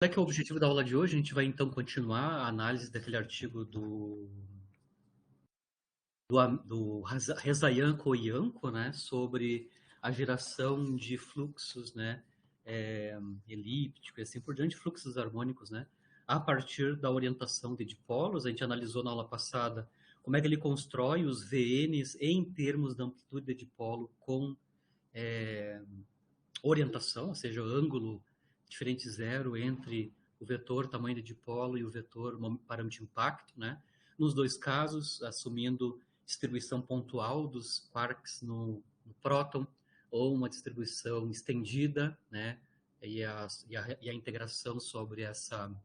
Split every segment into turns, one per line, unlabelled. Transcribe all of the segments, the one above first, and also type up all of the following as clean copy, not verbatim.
Qual é que é o objetivo da aula de hoje? A gente vai então continuar a análise daquele artigo do Rezayan Koyanko, né, sobre a geração de fluxos, né, elípticos e assim por diante, fluxos harmônicos, né, a partir da orientação de dipolos. A gente analisou na aula passada como é que ele constrói os VNs em termos da amplitude de dipolo com orientação, ou seja, o ângulo diferente zero entre o vetor tamanho de dipolo e o vetor parâmetro de impacto, né? Nos dois casos, assumindo distribuição pontual dos quarks no próton ou uma distribuição estendida, né? E a integração sobre essa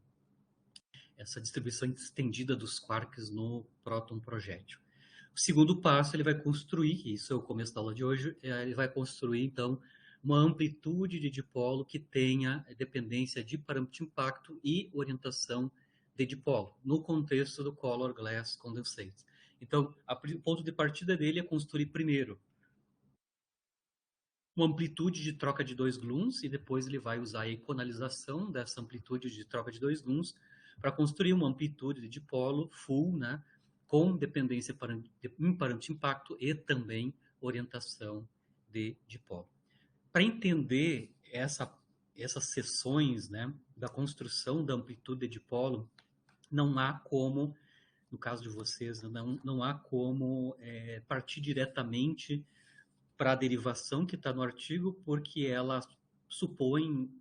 distribuição estendida dos quarks no próton projétil. O segundo passo, ele vai construir, isso é o começo da aula de hoje, ele vai construir, então, uma amplitude de dipolo que tenha dependência de parâmetro de impacto e orientação de dipolo, no contexto do Color Glass Condensate. Então, o ponto de partida dele é construir primeiro uma amplitude de troca de dois gluons, e depois ele vai usar a equanalização dessa amplitude de troca de dois gluons para construir uma amplitude de dipolo full, né, com dependência em parâmetro de impacto e também orientação de dipolo. Para entender essas seções, né, da construção da amplitude de dipolo, não há como, no caso de vocês, não há como partir diretamente para a derivação que está no artigo, porque ela supõe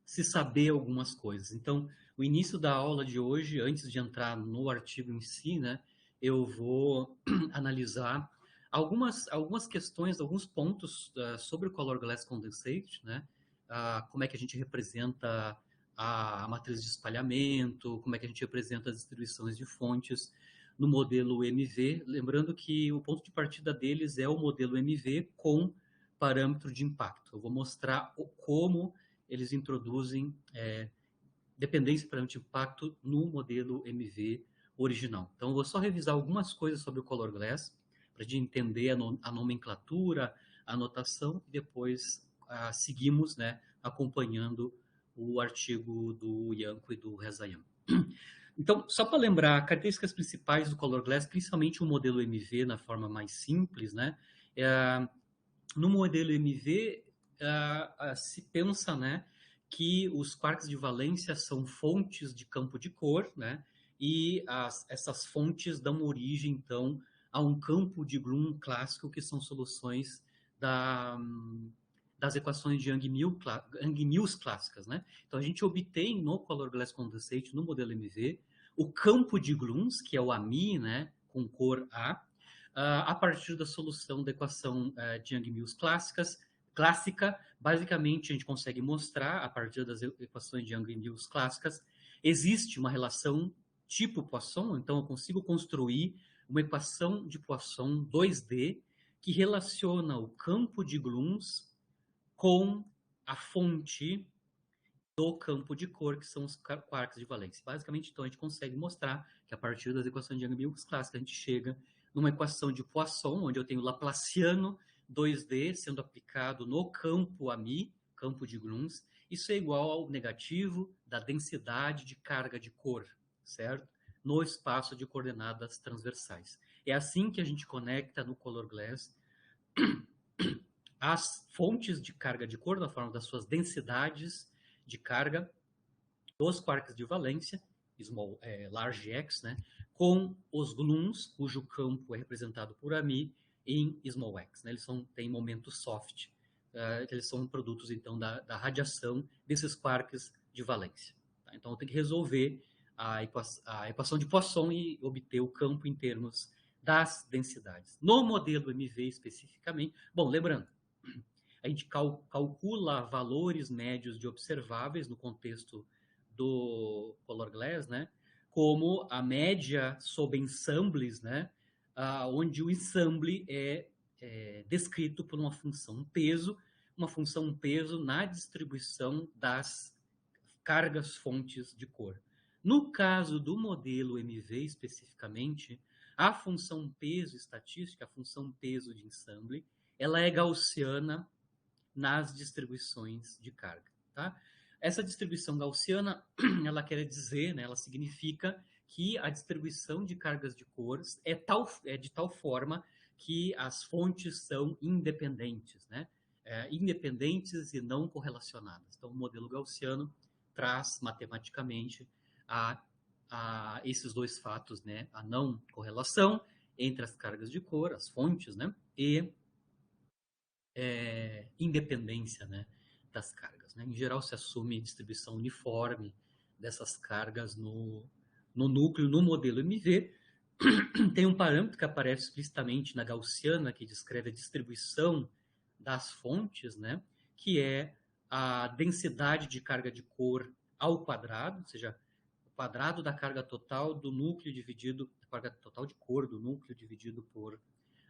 se saber algumas coisas. Então, o início da aula de hoje, antes de entrar no artigo em si, né, eu vou analisar algumas questões, alguns pontos sobre o Color Glass Condensate, né, como é que a gente representa a matriz de espalhamento, como é que a gente representa as distribuições de fontes no modelo MV, lembrando que o ponto de partida deles é o modelo MV com parâmetro de impacto. Eu vou mostrar como eles introduzem dependência de parâmetro de impacto no modelo MV original. Então, eu vou só revisar algumas coisas sobre o Color Glass, para a gente entender a nomenclatura, a notação, e depois seguimos, né, acompanhando o artigo do Yanko e do Rezayan. Então, só para lembrar, características principais do Color Glass, principalmente o modelo MV na forma mais simples, né? No modelo MV, se pensa, né, que os quarks de valência são fontes de campo de cor, né? E essas fontes dão origem, então, a um campo de Bloom clássico, que são soluções das equações de Young-Mills clássicas, né? Então, a gente obtém no Color Glass Condensate, no modelo MV, o campo de gluons, que é o AMI, né, com cor A partir da solução da equação de Young-Mills clássica. Basicamente, a gente consegue mostrar, a partir das equações de Young-Mills clássicas, existe uma relação tipo Poisson, então eu consigo construir uma equação de Poisson 2D que relaciona o campo de gluons com a fonte do campo de cor, que são os quarks de valência. Basicamente, então, a gente consegue mostrar que a partir das equações de Young-Mills clássicas, a gente chega numa equação de Poisson, onde eu tenho Laplaciano 2D sendo aplicado no campo AMI, campo de gluons. Isso é igual ao negativo da densidade de carga de cor, certo? No espaço de coordenadas transversais. É assim que a gente conecta no Color Glass as fontes de carga de cor na forma das suas densidades de carga dos quarks de valência, large x, né, com os gluons, cujo campo é representado por AMI, em small x. Né, eles têm momento soft, eles são produtos, então, da radiação desses quarks de valência. Tá? Então, eu tenho que resolver a equação de Poisson e obter o campo em termos das densidades. No modelo MV, especificamente, bom, lembrando, a gente calcula valores médios de observáveis no contexto do Color Glass, né? Como a média sob ensembles, né? Onde o ensemble é descrito por uma função peso na distribuição das cargas fontes de cor. No caso do modelo MV especificamente, a função peso estatística, a função peso de ensemble, ela é gaussiana nas distribuições de carga. Tá? Essa distribuição gaussiana, ela quer dizer, né, ela significa que a distribuição de cargas de cores é de tal forma que as fontes são independentes, né? Independentes e não correlacionadas. Então, o modelo gaussiano traz matematicamente a, esses dois fatos, né? A não correlação entre as cargas de cor, as fontes, né? E independência, né, das cargas, né? Em geral, se assume distribuição uniforme dessas cargas no núcleo, no modelo MV. Tem um parâmetro que aparece explicitamente na gaussiana, que descreve a distribuição das fontes, né, que é a densidade de carga de cor ao quadrado, ou seja, o quadrado da carga total do núcleo dividido, a carga total de cor do núcleo dividido por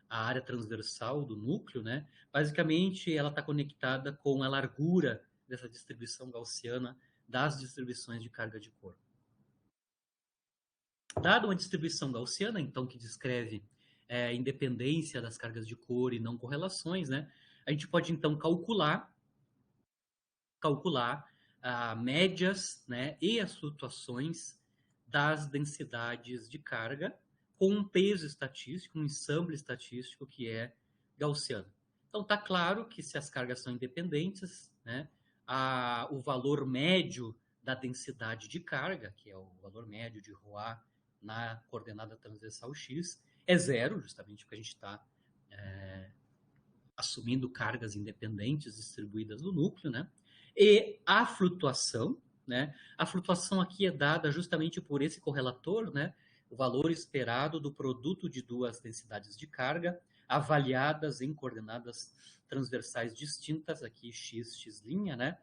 a área transversal do núcleo, né? Basicamente, ela está conectada com a largura dessa distribuição gaussiana das distribuições de carga de cor. Dada uma distribuição gaussiana, então, que descreve a independência das cargas de cor e não correlações, né? A gente pode, então, calcular médias, né, e as flutuações das densidades de carga com um peso estatístico, um ensemble estatístico que é gaussiano. Então, está claro que se as cargas são independentes, né, o valor médio da densidade de carga, que é o valor médio de ρA na coordenada transversal x, é zero, justamente porque a gente está assumindo cargas independentes distribuídas no núcleo, né? E a flutuação, né? A flutuação aqui é dada justamente por esse correlator, né? O valor esperado do produto de duas densidades de carga avaliadas em coordenadas transversais distintas, aqui x, x', né?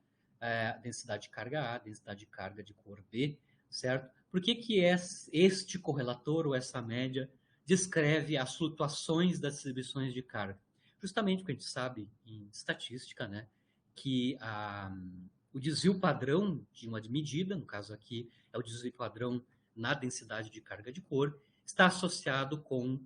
Densidade de carga A, densidade de carga de cor B, certo? Por que este correlator ou essa média descreve as flutuações das distribuições de carga? Justamente porque a gente sabe em estatística, né, que o desvio padrão de uma medida, no caso aqui é o desvio padrão na densidade de carga de cor, está associado com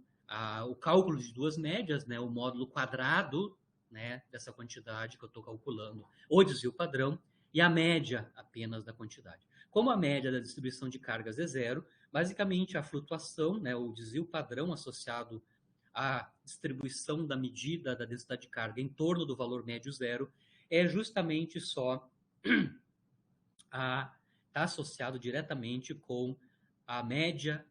o cálculo de duas médias, né, o módulo quadrado, né, dessa quantidade que eu estou calculando, o desvio padrão, e a média apenas da quantidade. Como a média da distribuição de cargas é zero, basicamente a flutuação, né, o desvio padrão associado à distribuição da medida da densidade de carga em torno do valor médio zero é justamente só está associado diretamente com a média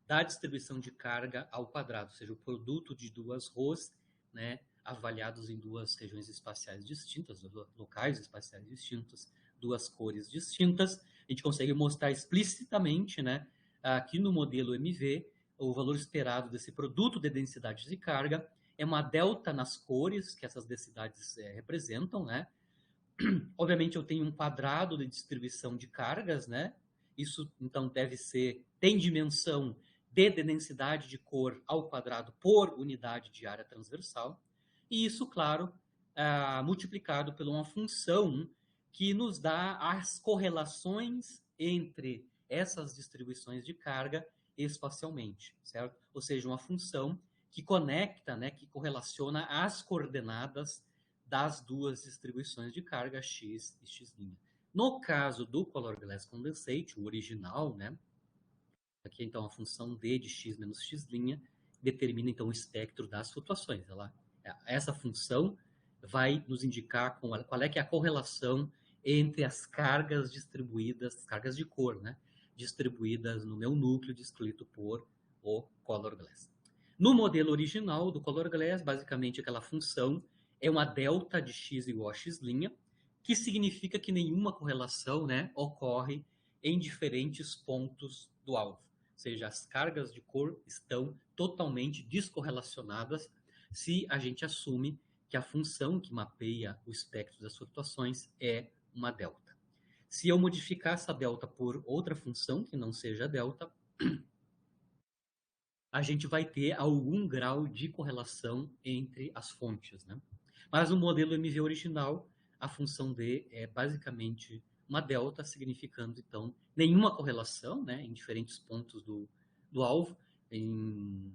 da distribuição de carga ao quadrado, ou seja, o produto de duas ρs, né, avaliados em duas regiões espaciais distintas, locais espaciais distintos, duas cores distintas. A gente consegue mostrar explicitamente, né, aqui no modelo MV, o valor esperado desse produto de densidades de carga é uma delta nas cores que essas densidades representam, né? Obviamente eu tenho um quadrado de distribuição de cargas, né? Isso então tem dimensão de densidade de cor ao quadrado por unidade de área transversal. E isso, claro, multiplicado por uma função que nos dá as correlações entre essas distribuições de carga espacialmente, certo? Ou seja, uma função que conecta, né, que correlaciona as coordenadas das duas distribuições de carga x e x'. No caso do Color Glass Condensate, o original, né, aqui então a função d de x menos x' determina então o espectro das flutuações. Essa função vai nos indicar qual é que é a correlação entre as cargas distribuídas, as cargas de cor, né, distribuídas no meu núcleo descrito por o Color Glass. No modelo original do Color Glass, basicamente aquela função é uma delta de x igual a x', que significa que nenhuma correlação, né, ocorre em diferentes pontos do alvo. Ou seja, as cargas de cor estão totalmente descorrelacionadas se a gente assume que a função que mapeia o espectro das flutuações é uma delta. Se eu modificar essa delta por outra função que não seja delta, a gente vai ter algum grau de correlação entre as fontes, né? Mas no modelo MV original, a função D é basicamente uma delta, significando, então, nenhuma correlação, né, em diferentes pontos do alvo, em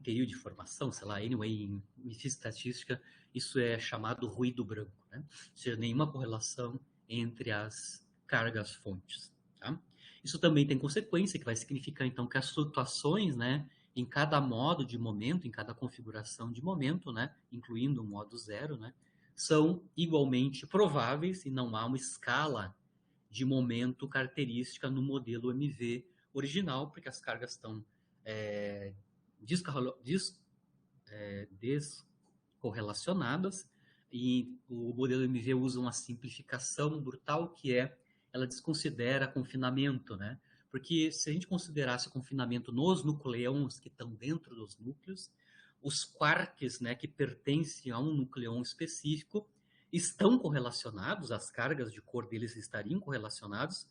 período de formação, sei lá, anyway, em física estatística, isso é chamado ruído branco. né? Ou seja, nenhuma correlação entre as cargas fontes. Tá? Isso também tem consequência, que vai significar, então, que as flutuações, né, em cada modo de momento, em cada configuração de momento, né, incluindo o modo zero, né, são igualmente prováveis e não há uma escala de momento característica no modelo MV original, porque as cargas estão descorrelacionadas e o modelo MV usa uma simplificação brutal que ela desconsidera confinamento, né? Porque se a gente considerasse o confinamento nos nucleons que estão dentro dos núcleos, os quarks, né, que pertencem a um nucleon específico, estão correlacionados, as cargas de cor deles estariam correlacionadas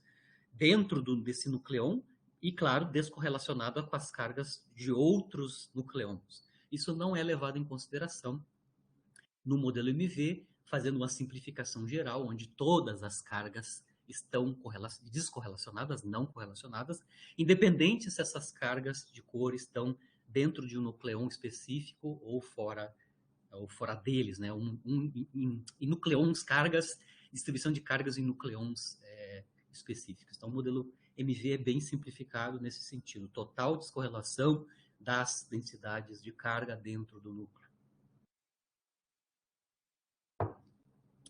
dentro desse nucleon e, claro, descorrelacionado com as cargas de outros nucleons. Isso não é levado em consideração no modelo MV, fazendo uma simplificação geral, onde todas as cargas estão descorrelacionadas, não correlacionadas, independente se essas cargas de cor estão dentro de um nucleon específico ou fora deles, né? Em nucleons, cargas, distribuição de cargas em nucleons específicos. Então, o modelo MV é bem simplificado nesse sentido, total descorrelação das densidades de carga dentro do núcleo.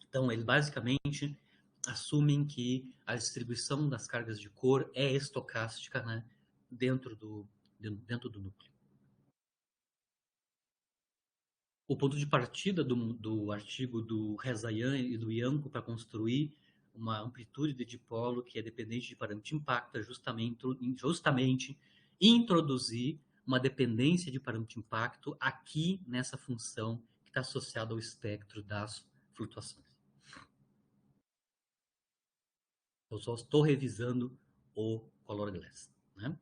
Então, eles basicamente assumem que a distribuição das cargas de cor é estocástica, né, dentro do núcleo. O ponto de partida do artigo do Rezayan e do Ianco para construir uma amplitude de dipolo que é dependente de parâmetro de impacto é justamente introduzir uma dependência de parâmetro de impacto aqui nessa função que está associada ao espectro das flutuações. Eu só estou revisando o Color Glass, né?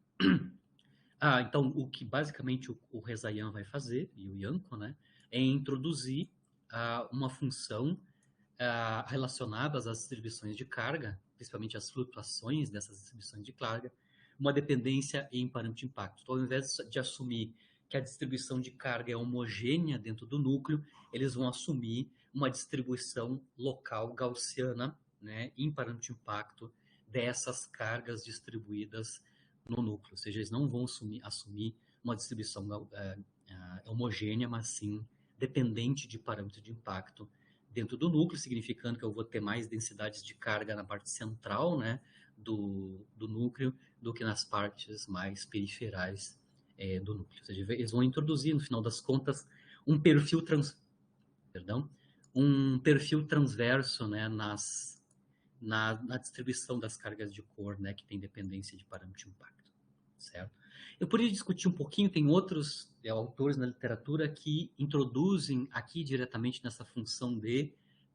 Então, o que basicamente o Rezayan vai fazer, e o Ianco, né, é introduzir uma função relacionada às distribuições de carga, principalmente as flutuações dessas distribuições de carga, uma dependência em parâmetro de impacto. Então, ao invés de assumir que a distribuição de carga é homogênea dentro do núcleo, eles vão assumir uma distribuição local gaussiana, né, em parâmetro de impacto dessas cargas distribuídas no núcleo. Ou seja, eles não vão assumir uma distribuição homogênea, mas sim dependente de parâmetro de impacto dentro do núcleo, significando que eu vou ter mais densidades de carga na parte central, né, do núcleo do que nas partes mais periferais do núcleo. Ou seja, eles vão introduzir, no final das contas, um perfil transverso, né, na distribuição das cargas de cor, né, que tem dependência de parâmetro de impacto, certo? Eu poderia discutir um pouquinho, tem outros autores na literatura que introduzem aqui diretamente nessa função de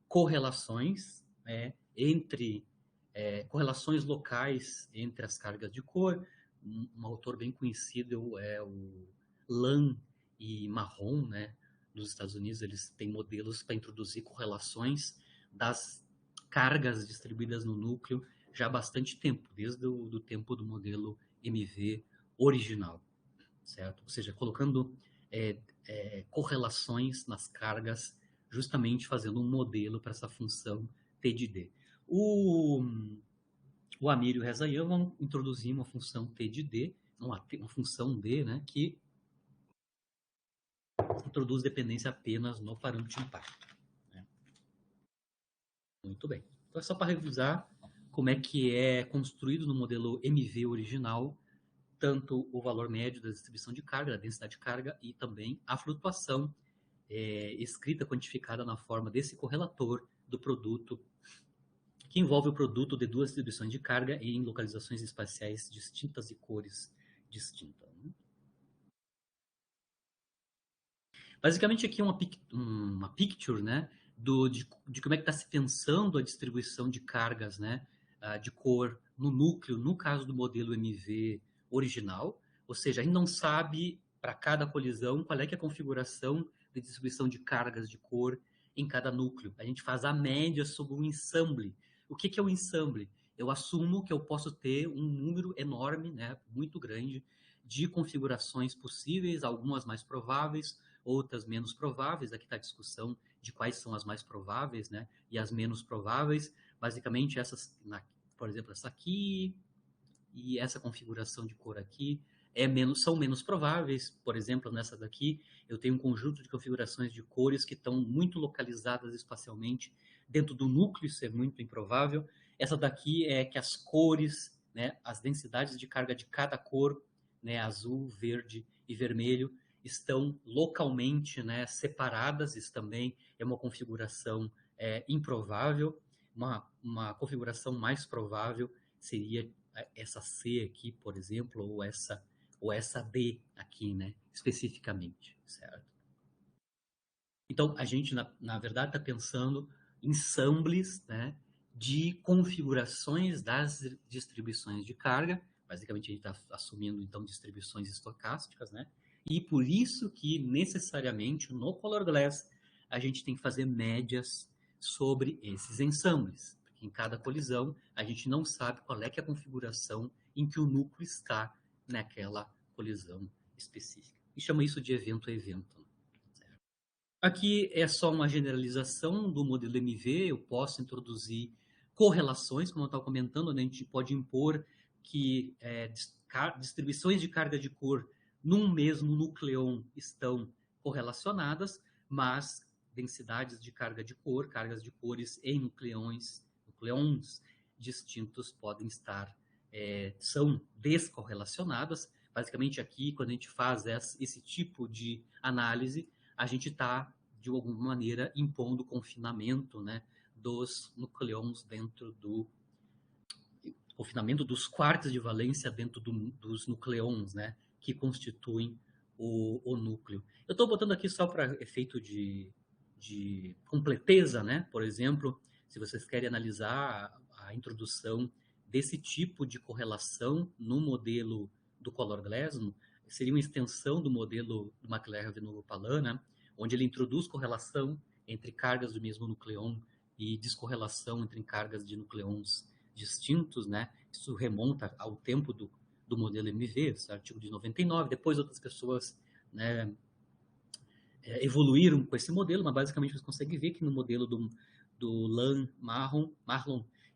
correlações, né, entre correlações locais entre as cargas de cor. Um autor bem conhecido é o Lan e Marron, né, nos Estados Unidos. Eles têm modelos para introduzir correlações das cargas distribuídas no núcleo já há bastante tempo, desde o tempo do modelo MV original, certo? Ou seja, colocando correlações nas cargas, justamente fazendo um modelo para essa função T de D. O Amir e o Rezayan vão introduzir uma função T de D, uma função D, né, que introduz dependência apenas no parâmetro de impacto. Né? Muito bem. Então é só para revisar como é que é construído no modelo MV original tanto o valor médio da distribuição de carga, da densidade de carga, e também a flutuação escrita, quantificada na forma desse correlator do produto, que envolve o produto de duas distribuições de carga em localizações espaciais distintas e cores distintas. Basicamente, aqui é uma picture, né, de como é que está se pensando a distribuição de cargas, né, de cor no núcleo, no caso do modelo MV original, ou seja, a gente não sabe para cada colisão qual é que é a configuração de distribuição de cargas de cor em cada núcleo. A gente faz a média sobre um ensemble. O que é o ensemble? Eu assumo que eu posso ter um número enorme, né, muito grande, de configurações possíveis, algumas mais prováveis, outras menos prováveis. Aqui está a discussão de quais são as mais prováveis, né, e as menos prováveis. Basicamente, por exemplo, essa aqui e essa configuração de cor aqui são menos prováveis. Por exemplo, nessa daqui, eu tenho um conjunto de configurações de cores que estão muito localizadas espacialmente dentro do núcleo, isso é muito improvável. Essa daqui é que as cores, né, as densidades de carga de cada cor, né, azul, verde e vermelho, estão localmente, né, separadas. Isso também é uma configuração improvável. Uma configuração mais provável seria essa C aqui, por exemplo, ou essa D aqui, né, especificamente, certo? Então, a gente, na verdade, está pensando em samples, né, de configurações das distribuições de carga. Basicamente, a gente está assumindo, então, distribuições estocásticas, né? E por isso que, necessariamente, no Color Glass, a gente tem que fazer médias sobre esses ensembles. Porque em cada colisão, a gente não sabe qual é que é a configuração em que o núcleo está naquela colisão específica. E chama isso de evento a evento. Aqui é só uma generalização do modelo MV. Eu posso introduzir correlações, como eu estava comentando, né? A gente pode impor que distribuições de carga de cor num mesmo nucleon estão correlacionadas, mas densidades de carga de cor, cargas de cores em nucleons distintos podem são descorrelacionadas. Basicamente aqui, quando a gente faz esse tipo de análise, a gente está, de alguma maneira, impondo confinamento, né, dos nucleons dentro do confinamento dos quartos de valência dentro dos nucleons, né, que constituem o núcleo. Eu estou botando aqui só para efeito de completeza, né? Por exemplo, se vocês querem analisar a introdução desse tipo de correlação no modelo do Color Glass, seria uma extensão do modelo do McLaren-Vinogradov, né? Onde ele introduz correlação entre cargas do mesmo nucleon e descorrelação entre cargas de nucleons distintos, né? Isso remonta ao tempo do modelo MV, esse artigo de 99. Depois outras pessoas, né, evoluíram com esse modelo, mas basicamente você consegue ver que no modelo do Marlon,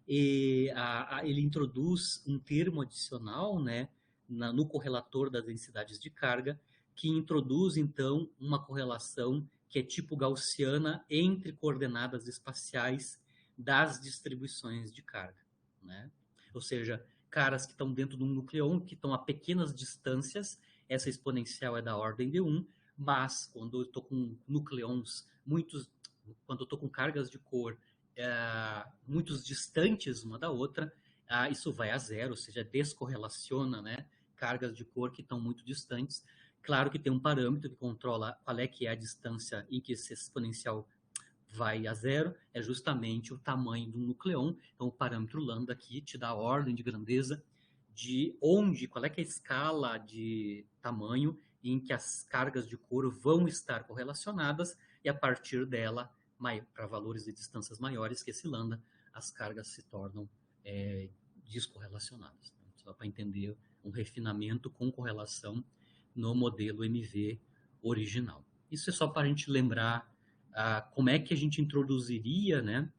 ele introduz um termo adicional, né, no correlator das densidades de carga, que introduz, então, uma correlação que é tipo gaussiana entre coordenadas espaciais das distribuições de carga, né? Ou seja, caras que estão dentro de um nucleon, que estão a pequenas distâncias, essa exponencial é da ordem de 1, mas quando eu estou com nucleons quando eu estou com cargas de cor muito distantes uma da outra, isso vai a zero, ou seja, descorrelaciona, né, cargas de cor que estão muito distantes. Claro que tem um parâmetro que controla qual é que é a distância em que esse exponencial vai a zero, é justamente o tamanho do nucleon. Então, o parâmetro lambda aqui te dá a ordem de grandeza de qual é que é a escala de tamanho em que as cargas de cor vão estar correlacionadas, e a partir dela, para valores de distâncias maiores que esse lambda, as cargas se tornam descorrelacionadas. Só para entender um refinamento com correlação no modelo MV original. Isso é só para a gente lembrar como é que a gente introduziria, né,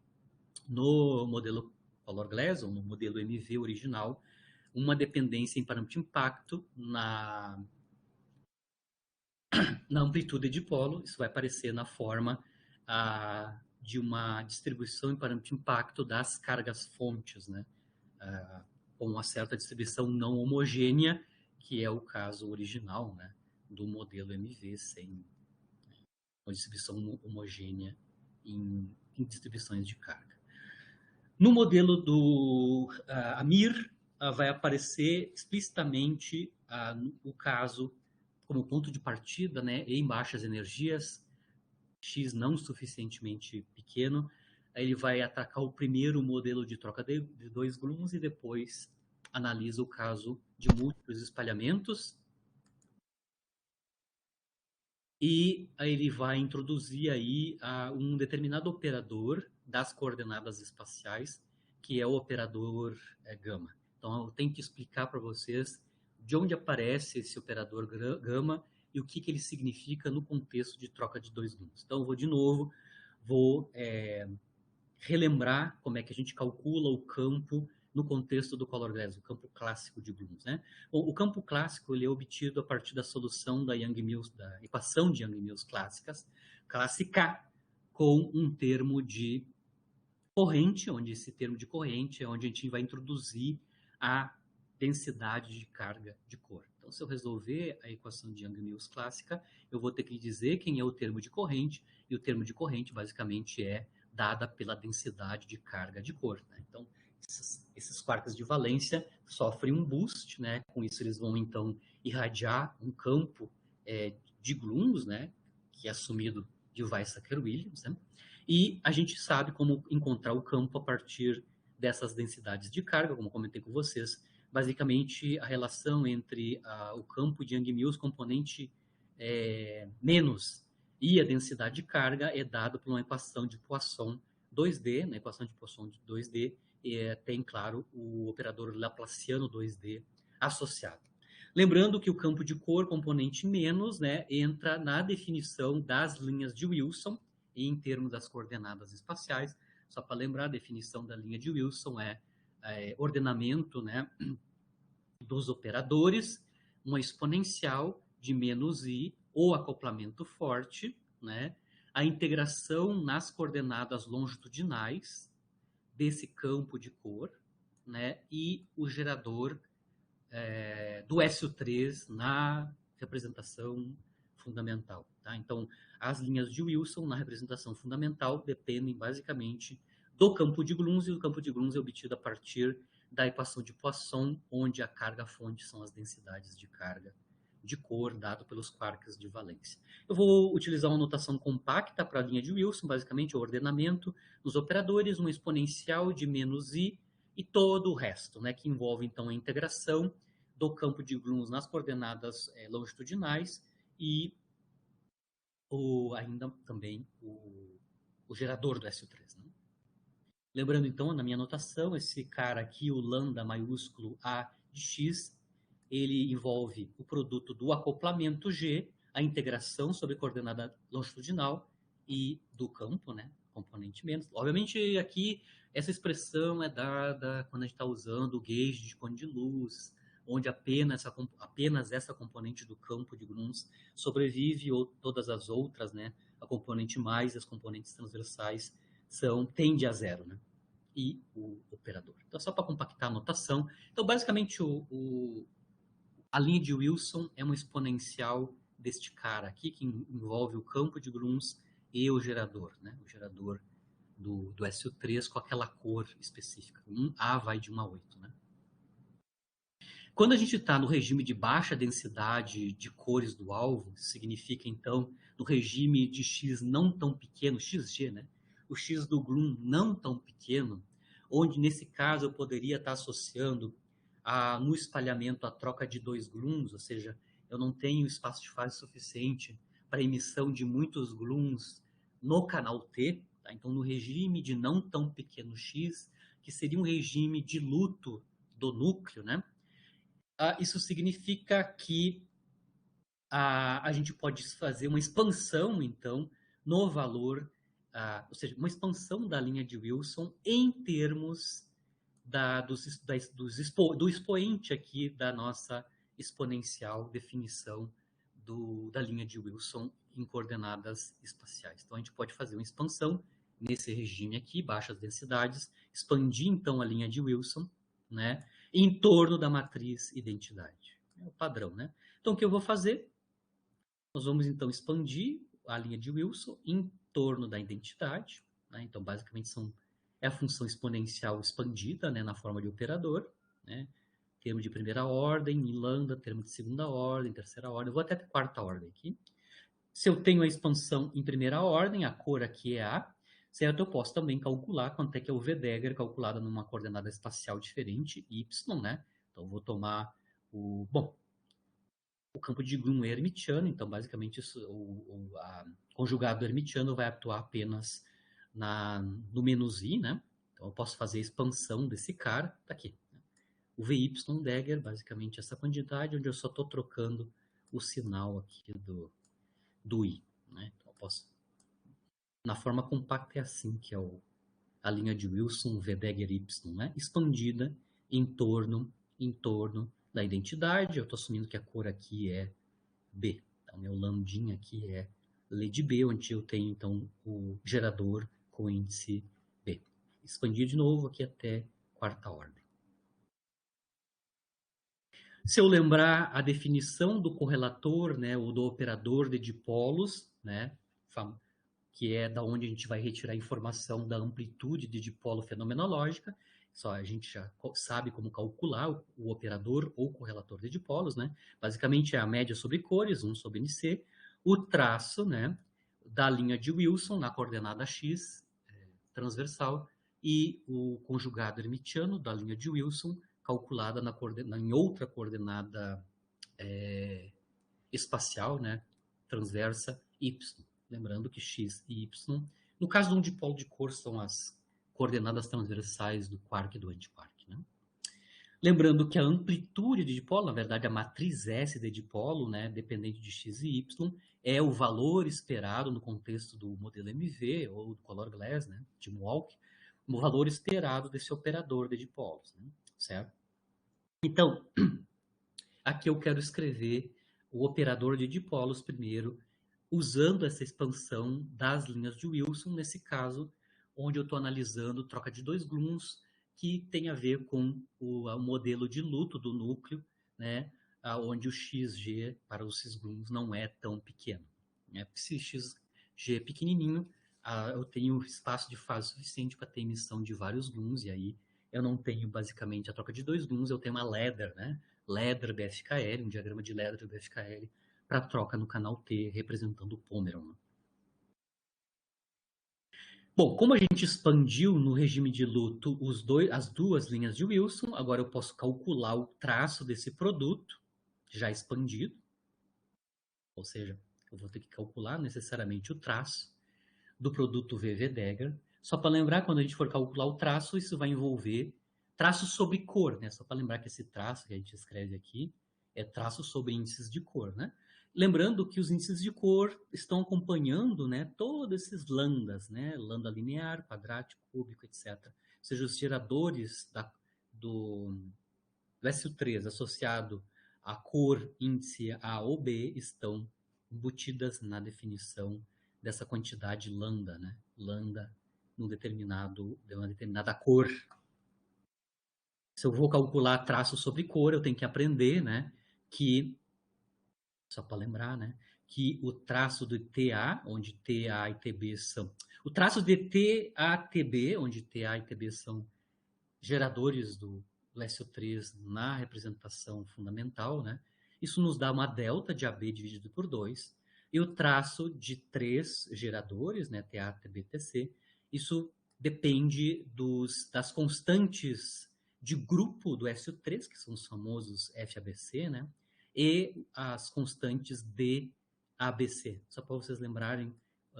no modelo Color Glass, ou no modelo MV original, uma dependência em parâmetro de impacto na amplitude de polo. Isso vai aparecer na forma de uma distribuição em parâmetro de impacto das cargas fontes, né? Com uma certa distribuição não homogênea, que é o caso original, né, do modelo MV, sem uma distribuição homogênea em distribuições de carga. No modelo do Amir, vai aparecer explicitamente o caso como ponto de partida, né, em baixas energias, X não suficientemente pequeno. Ele vai atacar o primeiro modelo de troca de dois gluons e depois analisa o caso de múltiplos espalhamentos. E aí ele vai introduzir aí um determinado operador das coordenadas espaciais, que é o operador gama. Então, eu tenho que explicar para vocês de onde aparece esse operador gama e o que ele significa no contexto de troca de dois gluons. Então, eu vou de novo, vou relembrar como é que a gente calcula o campo no contexto do Color Glass, o campo clássico de Bloom, né? Bom, o campo clássico ele é obtido a partir da solução da Young-Mills, da equação de Young-Mills clássica, com um termo de corrente, onde esse termo de corrente é onde a gente vai introduzir a densidade de carga de cor. Então, se eu resolver a equação de Young-Mills clássica, eu vou ter que dizer quem é o termo de corrente, e o termo de corrente, basicamente, é dada pela densidade de carga de cor. Né? Então, esses quarks de valência sofrem um boost, né? Com isso, eles vão, então, irradiar um campo de gluons, né? Que é assumido de Weizsäcker-Williams, né? E a gente sabe como encontrar o campo a partir dessas densidades de carga, como comentei com vocês. Basicamente, a relação entre o campo de Young-Mills, componente menos, e a densidade de carga é dada por uma equação de Poisson 2D. Na equação de Poisson 2D tem, claro, o operador Laplaciano 2D associado. Lembrando que o campo de cor, componente menos, né, entra na definição das linhas de Wilson, em termos das coordenadas espaciais. Só para lembrar, a definição da linha de Wilson é ordenamento, né, dos operadores, uma exponencial de menos i, ou acoplamento forte, né, a integração nas coordenadas longitudinais desse campo de cor, né, e o gerador do SO3 na representação fundamental. Tá? Então, as linhas de Wilson na representação fundamental dependem basicamente do campo de Gluons, e o campo de Gluons é obtido a partir da equação de Poisson, onde a carga-fonte são as densidades de carga de cor dado pelos quarks de valência. Eu vou utilizar uma notação compacta para a linha de Wilson, basicamente o ordenamento nos operadores, uma exponencial de menos i, e todo o resto, né, que envolve então a integração do campo de Gluons nas coordenadas longitudinais e ainda também o gerador do SO3. Né? Lembrando então, na minha anotação, esse cara aqui, o lambda maiúsculo A de x, ele envolve o produto do acoplamento G, a integração sobre coordenada longitudinal e do campo, né? Componente menos. Obviamente, aqui, essa expressão é dada quando a gente está usando o gauge de cone de luz, onde apenas essa componente do campo de Gluons sobrevive, ou todas as outras, né? A componente mais, as componentes transversais, tende a zero, né? E o operador. Então, só para compactar a notação. Então, basicamente, a linha de Wilson é uma exponencial deste cara aqui, que envolve o campo de Gluons e o gerador, né? O gerador do SO3 com aquela cor específica. A vai de 1 a 8, né? Quando a gente está no regime de baixa densidade de cores do alvo, significa, então, no regime de X não tão pequeno, XG, né? O X do Gluon não tão pequeno, onde, nesse caso, eu poderia estar associando no espalhamento a troca de 2 Gluons, ou seja, eu não tenho espaço de fase suficiente para emissão de muitos Gluons no canal T, tá? Então, no regime de não tão pequeno X, que seria um regime de luto do núcleo, né? Isso significa que a gente pode fazer uma expansão, então, no valor, ou seja, uma expansão da linha de Wilson em termos do expoente aqui da nossa exponencial definição da linha de Wilson em coordenadas espaciais. Então, a gente pode fazer uma expansão nesse regime aqui, baixas densidades, expandir, então, a linha de Wilson, né, em torno da matriz identidade. É o padrão, né? Então, o que eu vou fazer? Nós vamos, então, expandir a linha de Wilson em torno da identidade. Né? Então, basicamente, é a função exponencial expandida, né, na forma de operador. Né? Termo de primeira ordem, em lambda, termo de segunda ordem, terceira ordem. Eu vou até quarta ordem aqui. Se eu tenho a expansão em primeira ordem, a cor aqui é A, certo? Eu posso também calcular quanto é que é o V-Dagger calculado numa coordenada espacial diferente, Y, né? Então, eu vou tomar o campo de Gluon é hermitiano, então, basicamente, o conjugado hermitiano vai atuar apenas no menos I, né? Então, eu posso fazer a expansão desse cara, tá aqui. O VY-Dagger, basicamente, essa quantidade, onde eu só estou trocando o sinal aqui do I. Né? Então, eu posso Na forma compacta é assim, que é a linha de Wilson Vedegger Y, né? Expandida em torno da identidade. Eu estou assumindo que a cor aqui é B. Então, meu lambdinha aqui é LED B, onde eu tenho, então, o gerador com índice B. Expandir de novo aqui até quarta ordem. Se eu lembrar a definição do correlator, né, ou do operador de dipolos, né, que é da onde a gente vai retirar a informação da amplitude de dipolo fenomenológica, só a gente já sabe como calcular o operador ou correlator de dipolos, né? Basicamente é a média sobre cores, 1 sobre NC, o traço, né, da linha de Wilson na coordenada x transversal e o conjugado hermitiano da linha de Wilson calculada em outra coordenada espacial, né, transversa y. Lembrando que x e y, no caso de um dipolo de cor, são as coordenadas transversais do quark e do antiquark. Né? Lembrando que a amplitude de dipolo, na verdade a matriz S de dipolo, né, dependente de x e y, é o valor esperado no contexto do modelo MV ou do color glass, né, de Moawk, o valor esperado desse operador de dipolos, né, certo? Então, aqui eu quero escrever o operador de dipolos primeiro, usando essa expansão das linhas de Wilson, nesse caso, onde eu estou analisando troca de dois gluons, que tem a ver com o modelo de luto do núcleo, né, onde o XG para os cis-gluons não é tão pequeno. Né? Porque se XG é pequenininho, eu tenho espaço de fase suficiente para ter emissão de vários gluons, e aí eu não tenho basicamente a troca de dois gluons, eu tenho uma ladder, né? Ladder BFKL, um diagrama de ladder BFKL, para troca no canal T, representando o Pomeron. Bom, como a gente expandiu no regime de luto as duas linhas de Wilson, agora eu posso calcular o traço desse produto, já expandido. Ou seja, eu vou ter que calcular necessariamente o traço do produto VV-Dagger. Só para lembrar, quando a gente for calcular o traço, isso vai envolver traço sobre cor, né? Só para lembrar que esse traço que a gente escreve aqui é traço sobre índices de cor, né? Lembrando que os índices de cor estão acompanhando, né, todos esses lambdas, né? Lambda linear, quadrático, cúbico, etc. Ou seja, os geradores do SU3 associado à cor índice A ou B estão embutidas na definição dessa quantidade lambda, né? Lambda de uma determinada cor. Se eu vou calcular traço sobre cor, eu tenho que aprender, né, que, só para lembrar, né, que o traço de TA, onde TA e TB são... O traço de TATB, onde TA e TB são geradores do SO3 na representação fundamental, né, isso nos dá uma delta de AB dividido por 2, e o traço de 3 geradores, né, TA, TB, TC, isso depende das constantes de grupo do SO3, que são os famosos FABC, né, e as constantes DABC. Só para vocês lembrarem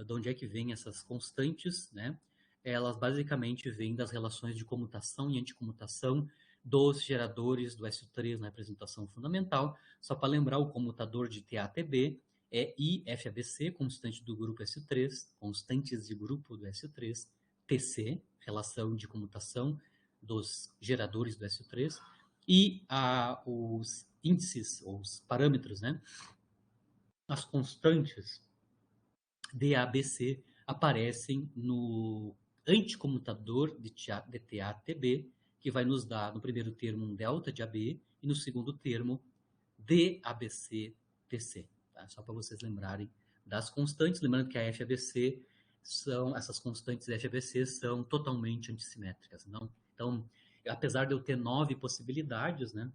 de onde é que vêm essas constantes, né, elas basicamente vêm das relações de comutação e anticomutação dos geradores do SO3 na representação fundamental. Só para lembrar, o comutador de TATB é IFABC, constante do grupo SO3, constantes de grupo do SO3, TC, relação de comutação dos geradores do SO3, e os índices, os parâmetros, né? As constantes DABC aparecem no anticomutador de TATB, que vai nos dar no primeiro termo um delta de AB e no segundo termo DABC-TC. Tá? Só para vocês lembrarem das constantes, lembrando que a FABC essas constantes FABC são totalmente antissimétricas. Não? Então, apesar de eu ter 9 possibilidades, né,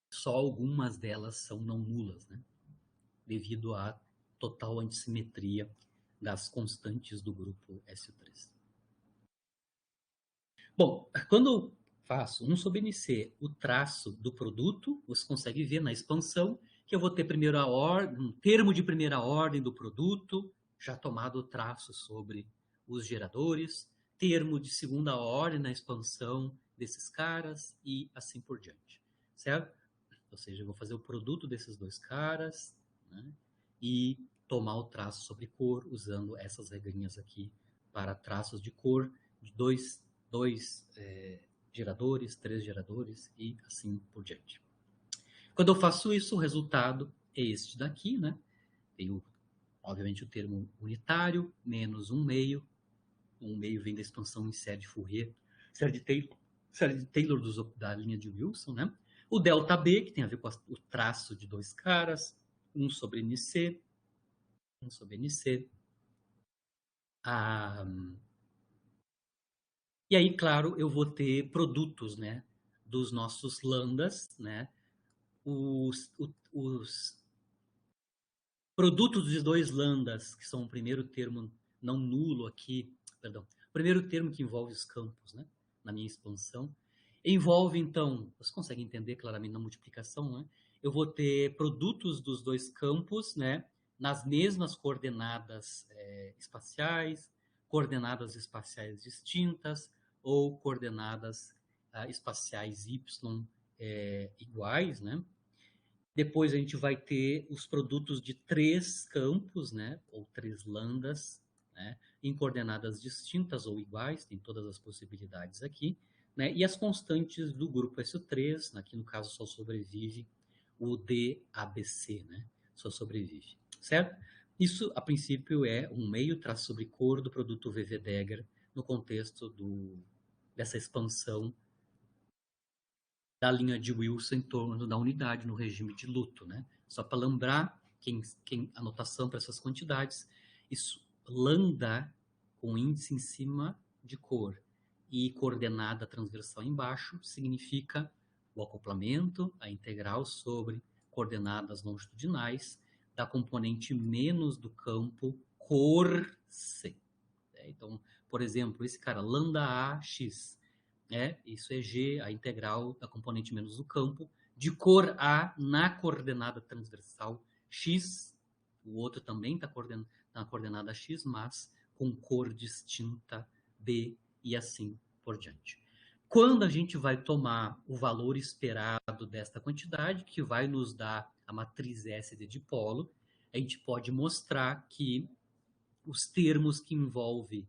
só algumas delas são não nulas, né, devido à total antissimetria das constantes do grupo SO3. Bom, quando eu faço 1 sobre NC o traço do produto, você consegue ver na expansão que eu vou ter um termo de primeira ordem do produto, já tomado o traço sobre os geradores, termo de segunda ordem na expansão desses caras e assim por diante, certo? Ou seja, eu vou fazer o produto desses dois caras, né? E tomar o traço sobre cor, usando essas regrinhas aqui para traços de cor de dois geradores, 3 geradores e assim por diante. Quando eu faço isso, o resultado é este daqui, né? Tenho, obviamente, o termo unitário, menos 1 meio. 1 meio vem da expansão em série de Fourier, série de Taylor da linha de Wilson, né? O delta B, que tem a ver com o traço de dois caras, 1 sobre NC, 1 sobre NC. E aí, claro, eu vou ter produtos, né, dos nossos lambdas, né? Os produtos de dois lambdas, que são o primeiro termo não nulo aqui, perdão, o primeiro termo que envolve os campos, né, na minha expansão, envolve, então, você consegue entender claramente na multiplicação, né? Eu vou ter produtos dos dois campos, né, nas mesmas coordenadas espaciais, coordenadas espaciais distintas, ou coordenadas espaciais y iguais, né? Depois a gente vai ter os produtos de 3 campos, né, ou 3 lambdas, né, em coordenadas distintas ou iguais, tem todas as possibilidades aqui, né, e as constantes do grupo SO3, aqui no caso só sobrevive o DABC, né, só sobrevive, certo? Isso, a princípio, é um meio traço sobre cor do produto VV-Degger no contexto dessa expansão da linha de Wilson em torno da unidade no regime de luto, né? Só para lembrar, a anotação para essas quantidades, isso, lambda com índice em cima de cor e coordenada transversal embaixo, significa o acoplamento, a integral sobre coordenadas longitudinais da componente menos do campo cor C. Então, por exemplo, esse cara, lambda A, X, isso é G, a integral da componente menos do campo, de cor A na coordenada transversal X, o outro também está na coordenada X, mas com cor distinta B e assim por diante. Quando a gente vai tomar o valor esperado desta quantidade, que vai nos dar a matriz S de dipolo, a gente pode mostrar que os termos que envolvem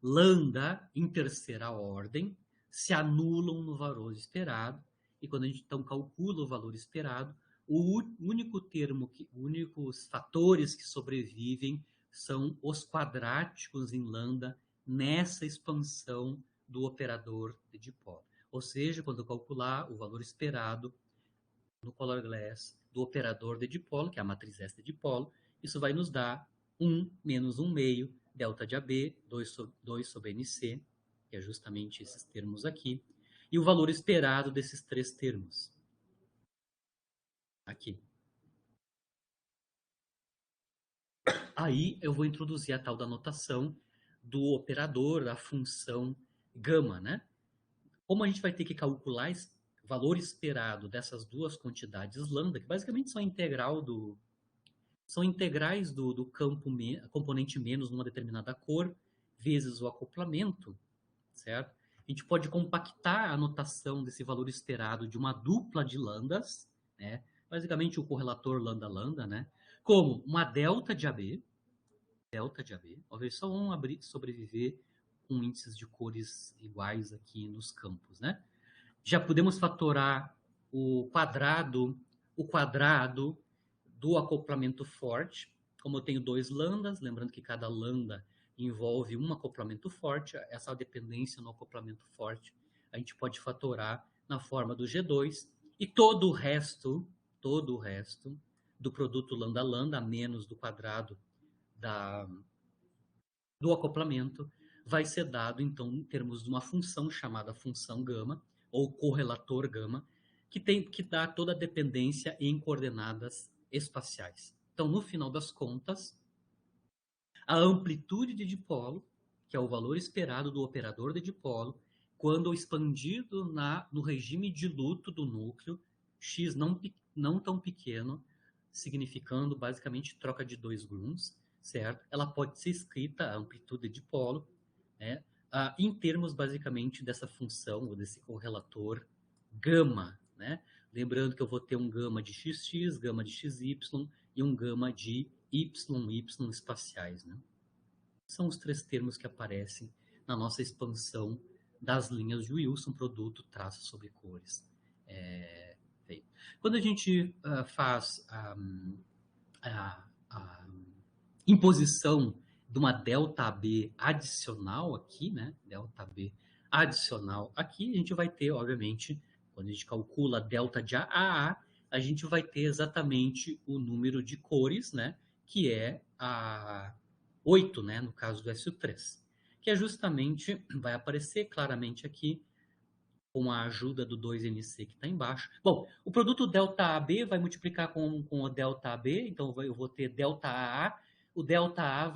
lambda em terceira ordem se anulam no valor esperado, e quando a gente então calcula o valor esperado, o único termo, únicos fatores que sobrevivem são os quadráticos em lambda nessa expansão do operador de dipolo. Ou seja, quando eu calcular o valor esperado no Color Glass do operador de dipolo, que é a matriz S de dipolo, isso vai nos dar 1 menos 1 meio delta de AB, 2 sobre NC, que é justamente esses termos aqui, e o valor esperado desses 3 termos. Aqui. Aí eu vou introduzir a tal da notação do operador, da função gama, né? Como a gente vai ter que calcular o valor esperado dessas duas quantidades lambda, que basicamente são integrais do campo componente menos numa determinada cor, vezes o acoplamento, certo? A gente pode compactar a notação desse valor esperado de uma dupla de lambdas, né? Basicamente o correlator lambda-lambda, né? Como uma delta de AB, talvez só vão sobreviver com índices de cores iguais aqui nos campos, né? Já podemos fatorar o quadrado do acoplamento forte. Como eu tenho 2 lambdas, lembrando que cada lambda envolve um acoplamento forte, essa dependência no acoplamento forte a gente pode fatorar na forma do G2, e todo o resto do produto lambda-lambda, menos do quadrado do acoplamento, vai ser dado, então, em termos de uma função chamada função gama, ou correlator gama, que dá toda a dependência em coordenadas espaciais. Então, no final das contas, a amplitude de dipolo, que é o valor esperado do operador de dipolo, quando expandido no regime de luto do núcleo, x não tão pequeno, significando basicamente troca de 2 gluons, certo? Ela pode ser escrita, a amplitude de dipolo, né, em termos basicamente dessa função, ou desse correlator gama, né? Lembrando que eu vou ter um gama de xx, gama de xy, e um gama de YY espaciais, né? São os três termos que aparecem na nossa expansão das linhas de Wilson, produto, traço sobre cores. Quando a gente faz a imposição de uma ΔB adicional aqui, né? ΔB adicional aqui, a gente vai ter, obviamente, quando a gente calcula delta de AA, a gente vai ter exatamente o número de cores, né? Que é a 8, né? No caso do SO3. Que é justamente, vai aparecer claramente aqui, com a ajuda do 2NC que está embaixo. Bom, o produto ΔAB vai multiplicar com o ΔAB, então eu vou ter ΔAA. O ΔA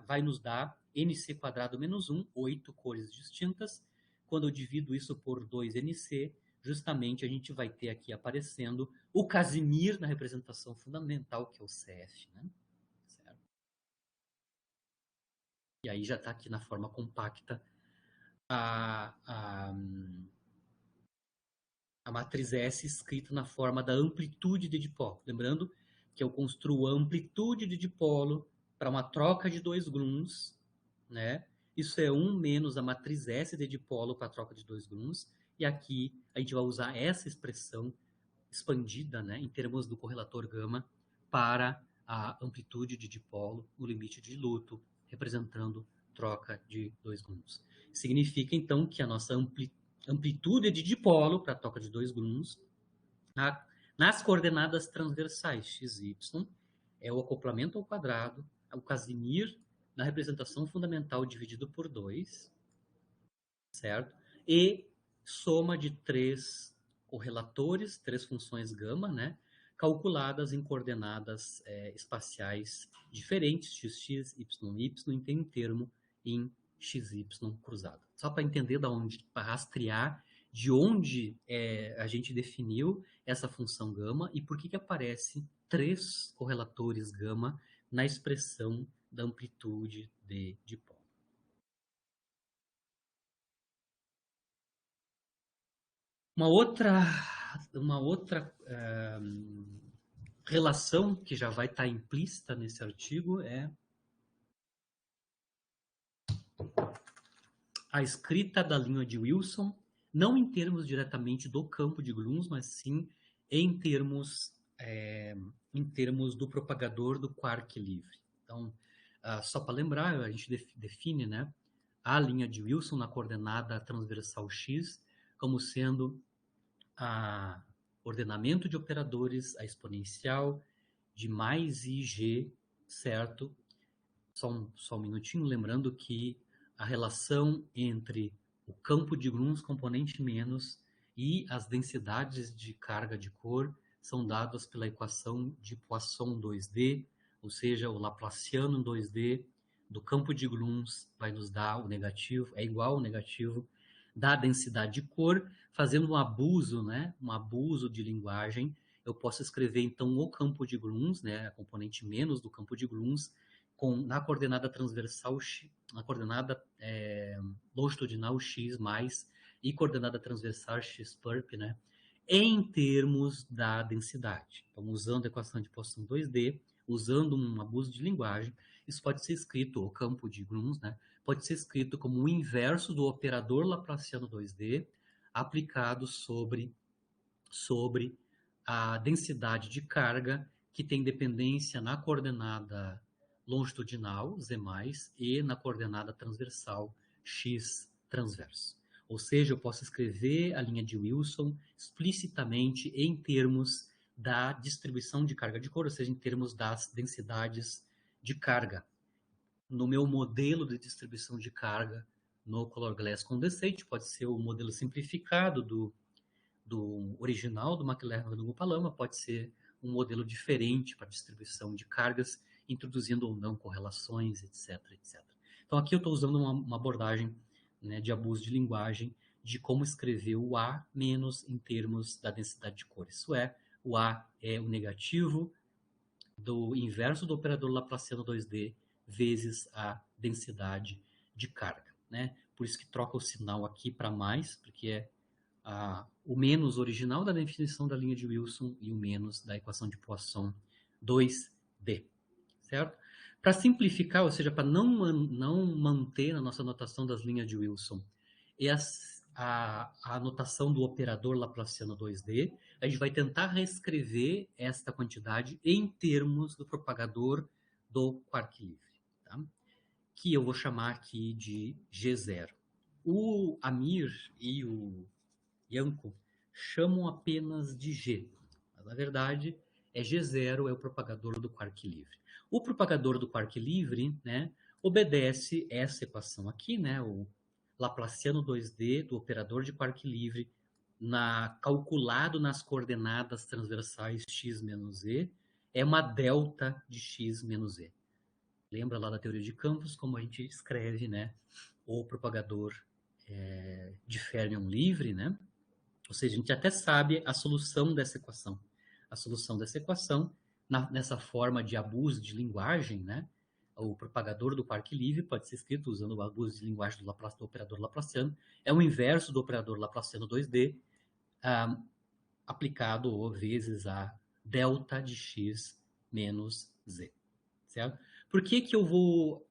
vai nos dar NC² menos 1, 8 cores distintas. Quando eu divido isso por 2NC, justamente a gente vai ter aqui aparecendo o Casimir na representação fundamental, que é o CF. Né? Certo? E aí já está aqui na forma compacta a matriz S escrita na forma da amplitude de dipolo. Lembrando que eu construo a amplitude de dipolo para uma troca de dois gluons, né? Isso é 1 menos a matriz S de dipolo para a troca de dois gluons. E aqui a gente vai usar essa expressão expandida, né, em termos do correlator gama para a amplitude de dipolo no limite de Luto, representando troca de dois gluons. Significa, então, que a nossa amplitude de dipolo para a troca de dois gluons nas coordenadas transversais x e y é o acoplamento ao quadrado, o Casimir na representação fundamental dividido por 2, certo? E soma de três correlatores, três funções gama, né? Calculadas em coordenadas espaciais diferentes, x, y, e tem um termo em xy cruzado. Só para entender da onde, para rastrear de onde a gente definiu essa função gama e por que aparece três correlatores gama na expressão da amplitude de dipolo. Uma outra relação que já vai estar implícita nesse artigo é a escrita da linha de Wilson, não em termos diretamente do campo de gluons, mas sim em termos do propagador do quark livre. Então, só para lembrar, a gente define, né, a linha de Wilson na coordenada transversal x como sendo a ordenamento de operadores, a exponencial de mais IG, certo? Só um minutinho, lembrando que a relação entre o campo de Grun's componente menos e as densidades de carga de cor são dadas pela equação de Poisson 2D, ou seja, o Laplaciano 2D do campo de Grun's vai nos dar o negativo, é igual ao negativo da densidade de cor, fazendo um abuso, né? Um abuso de linguagem. Eu posso escrever, então, o campo de Grun's, né? A componente menos do campo de Grun's, na coordenada transversal, na coordenada longitudinal x mais e coordenada transversal x perp, né? Em termos da densidade. Então, usando a equação de Poisson 2D, usando um abuso de linguagem, isso pode ser escrito, o campo de Grun's, né? Pode ser escrito como o inverso do operador Laplaciano 2D aplicado sobre a densidade de carga que tem dependência na coordenada longitudinal, Z+, e na coordenada transversal, X transverso. Ou seja, eu posso escrever a linha de Wilson explicitamente em termos da distribuição de carga de cor, ou seja, em termos das densidades de carga. No meu modelo de distribuição de carga no Color Glass Condensate, pode ser o modelo simplificado do original do McLaren do Palama, pode ser um modelo diferente para distribuição de cargas, introduzindo ou não correlações, etc, etc. Então aqui eu estou usando uma abordagem, né, de abuso de linguagem, de como escrever o A menos em termos da densidade de cor. Isso é, o A é o negativo do inverso do operador Laplaciano 2D vezes a densidade de carga, né? Por isso que troca o sinal aqui para mais, porque é o menos original da definição da linha de Wilson e o menos da equação de Poisson 2D. D, certo? Para simplificar, ou seja, para não manter na nossa anotação das linhas de Wilson a anotação do operador laplaciano 2D, a gente vai tentar reescrever esta quantidade em termos do propagador do quark livre, tá? Que eu vou chamar aqui de G0. O Amir e o Yanko chamam apenas de G, mas na verdade é G0, é o propagador do quark livre. O propagador do quark livre, né, obedece essa equação aqui, né, o Laplaciano 2D do operador de quark livre calculado nas coordenadas transversais x menos e, é uma delta de x menos e. Lembra lá da teoria de campos, como a gente escreve, né, o propagador de fermion livre, né? Ou seja, a gente até sabe a solução dessa equação. A solução dessa equação, nessa forma de abuso de linguagem, né? O propagador do quark livre pode ser escrito usando o abuso de linguagem do operador laplaciano. É o inverso do operador laplaciano 2D, aplicado vezes a delta de x menos z. Certo? Por que eu vou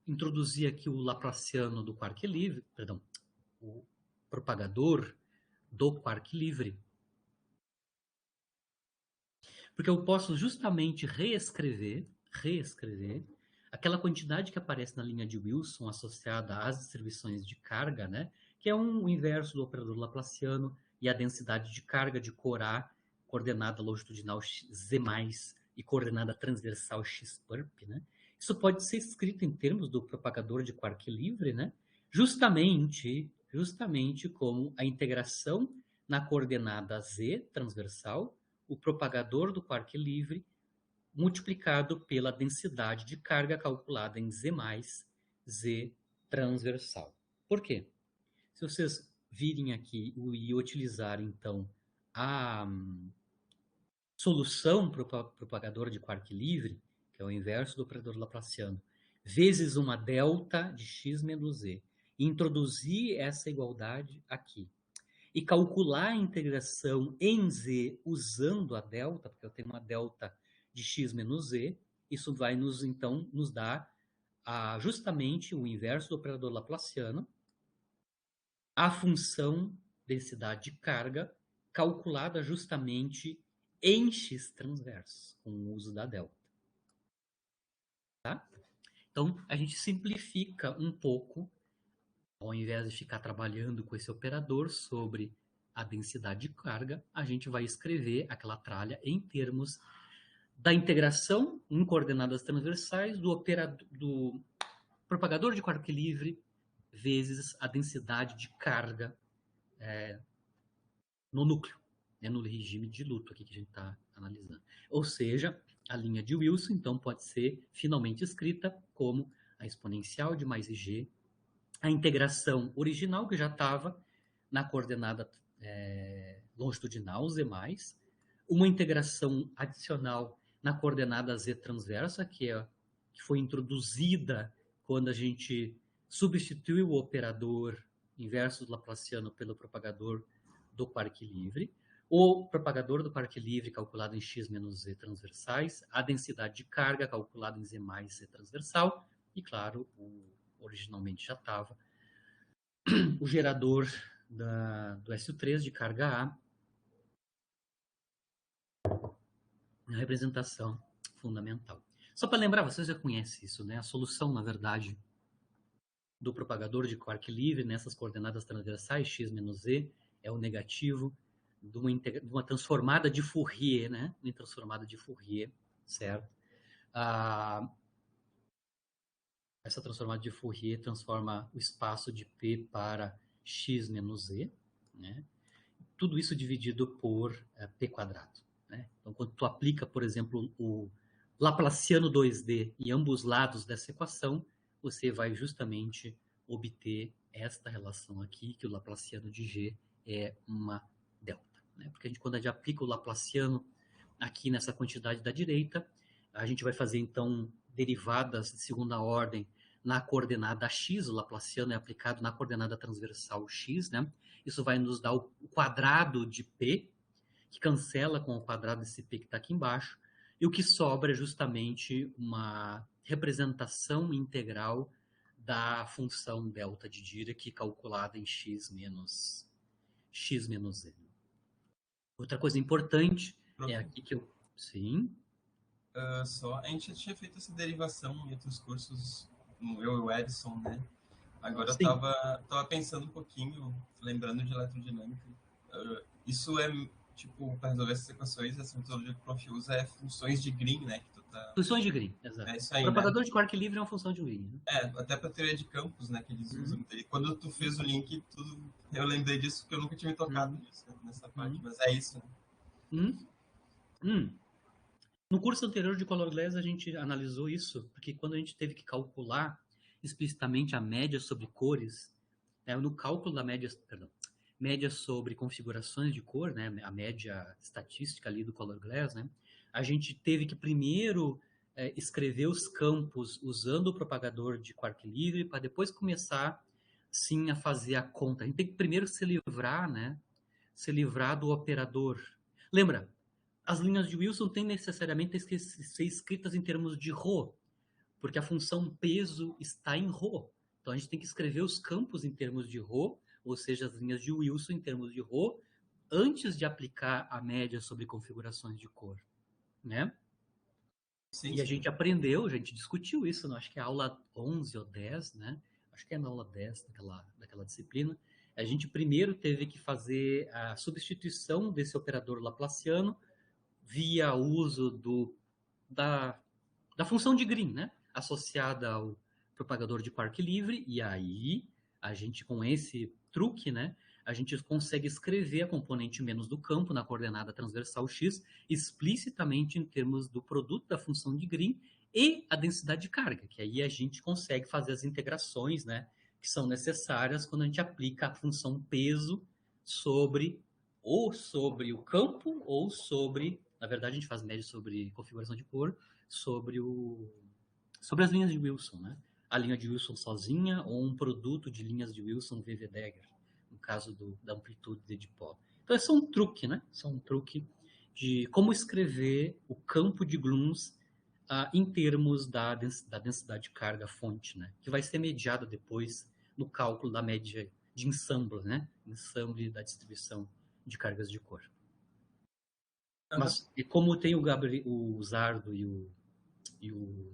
introduzir aqui o laplaciano do quark livre, perdão, o propagador do quark livre? Porque eu posso justamente reescrever aquela quantidade que aparece na linha de Wilson associada às distribuições de carga, né? Que é o inverso do operador laplaciano e a densidade de carga de cor A, coordenada longitudinal z+, e coordenada transversal x perp, né? Isso pode ser escrito em termos do propagador de quark livre, né? Justamente como a integração na coordenada z transversal, o propagador do quark livre multiplicado pela densidade de carga calculada em z+, z transversal. Por quê? Se vocês virem aqui e utilizar, então, a solução para o propagador de quark livre, que é o inverso do operador laplaciano, vezes uma delta de x menos z, e introduzir essa igualdade aqui, e calcular a integração em z usando a delta, porque eu tenho uma delta de x menos z, isso vai nos dar justamente o inverso do operador laplaciano, a função densidade de carga calculada justamente em x transverso, com o uso da delta. Tá? Então, a gente simplifica um pouco, ao invés de ficar trabalhando com esse operador sobre a densidade de carga, a gente vai escrever aquela tralha em termos da integração em coordenadas transversais do propagador de quark livre vezes a densidade de carga no núcleo, né, no regime de luto aqui que a gente está analisando. Ou seja, a linha de Wilson, então, pode ser finalmente escrita como a exponencial de mais IG, a integração original, que já estava na coordenada longitudinal z+, uma integração adicional na coordenada z transversa, que foi introduzida quando a gente substituiu o operador inverso do laplaciano pelo propagador do quark livre, o propagador do quark livre calculado em x menos z transversais, a densidade de carga calculada em z mais z transversal, e claro, originalmente já estava o gerador do SU3 de carga A, na representação fundamental. Só para lembrar, vocês já conhecem isso, né? A solução, na verdade, do propagador de quark livre nessas coordenadas transversais, x menos z, é o negativo de uma transformada de Fourier, né? Uma transformada de Fourier, certo? Essa transformada de Fourier transforma o espaço de P para x menos z, né? Tudo isso dividido por P quadrado. Né? Então, quando tu aplica, por exemplo, o Laplaciano 2D em ambos lados dessa equação, você vai justamente obter esta relação aqui, que o Laplaciano de G é uma delta. Né? Porque quando a gente aplica o Laplaciano aqui nessa quantidade da direita, a gente vai fazer, então, derivadas de segunda ordem na coordenada x, o Laplaciano é aplicado na coordenada transversal x, né? Isso vai nos dar o quadrado de P, que cancela com o quadrado desse P que está aqui embaixo, E o que sobra é justamente uma representação integral da função delta de Dirac calculada em x menos n. Outra coisa importante é
Prof,
aqui que eu... Sim.
só, a gente já tinha feito essa derivação em outros cursos, eu e o Edson, né? Agora eu
Sim.
tava pensando um pouquinho, lembrando de eletrodinâmica. Isso é, tipo, para resolver essas equações, essa metodologia que o prof usa é funções de Green, né? Que tu tá...
Funções de Green, exato.
É isso aí, né?
Propagador de quark livre é uma função de Green. Né?
É, até para teoria de campos, né, que eles
Uhum,
usam. E quando tu fez o link, eu lembrei disso, porque eu nunca tinha me tocado
uhum,
nisso, nessa parte,
uhum,
mas é isso, né?
uhum, uhum. No curso anterior de Color Glass, a gente analisou isso, porque quando a gente teve que calcular explicitamente a média sobre cores, né, no cálculo da média, perdão, média sobre configurações de cor, né, a média estatística ali do Color Glass, né, a gente teve que primeiro escrever os campos usando o propagador de quark livre, para depois começar, sim, a fazer a conta. A gente tem que primeiro se livrar, né, se livrar do operador. Lembra, as linhas de Wilson têm necessariamente que ser escritas em termos de ρ, porque a função peso está em ρ. Então a gente tem que escrever os campos em termos de ρ, ou seja, as linhas de Wilson em termos de ρ, antes de aplicar a média sobre configurações de cor, né?
Sim,
E a
sim.
gente aprendeu, a gente discutiu isso, acho que é a aula 11 ou 10, né? Acho que é na aula 10 daquela disciplina. A gente primeiro teve que fazer a substituição desse operador laplaciano via uso da, da função de Green, né? Associada ao propagador de quark livre, e aí a gente, com esse truque, né? A gente consegue escrever a componente menos do campo na coordenada transversal x explicitamente em termos do produto da função de Green e a densidade de carga, que aí a gente consegue fazer as integrações, né? Que são necessárias quando a gente aplica a função peso sobre ou sobre o campo ou sobre, na verdade a gente faz média sobre configuração de cor, sobre as linhas de Wilson, né? A linha de Wilson sozinha ou um produto de linhas de Wilson VV-Dagger, no caso da amplitude de dipolo. Então é só um truque, né? Só um truque de como escrever o campo de Glunz em termos da densidade de carga fonte, né? Que vai ser mediada depois no cálculo da média de ensemble, né? Ensemble da distribuição de cargas de cor.
Aham.
Mas e como tem o Zardo e o,
E o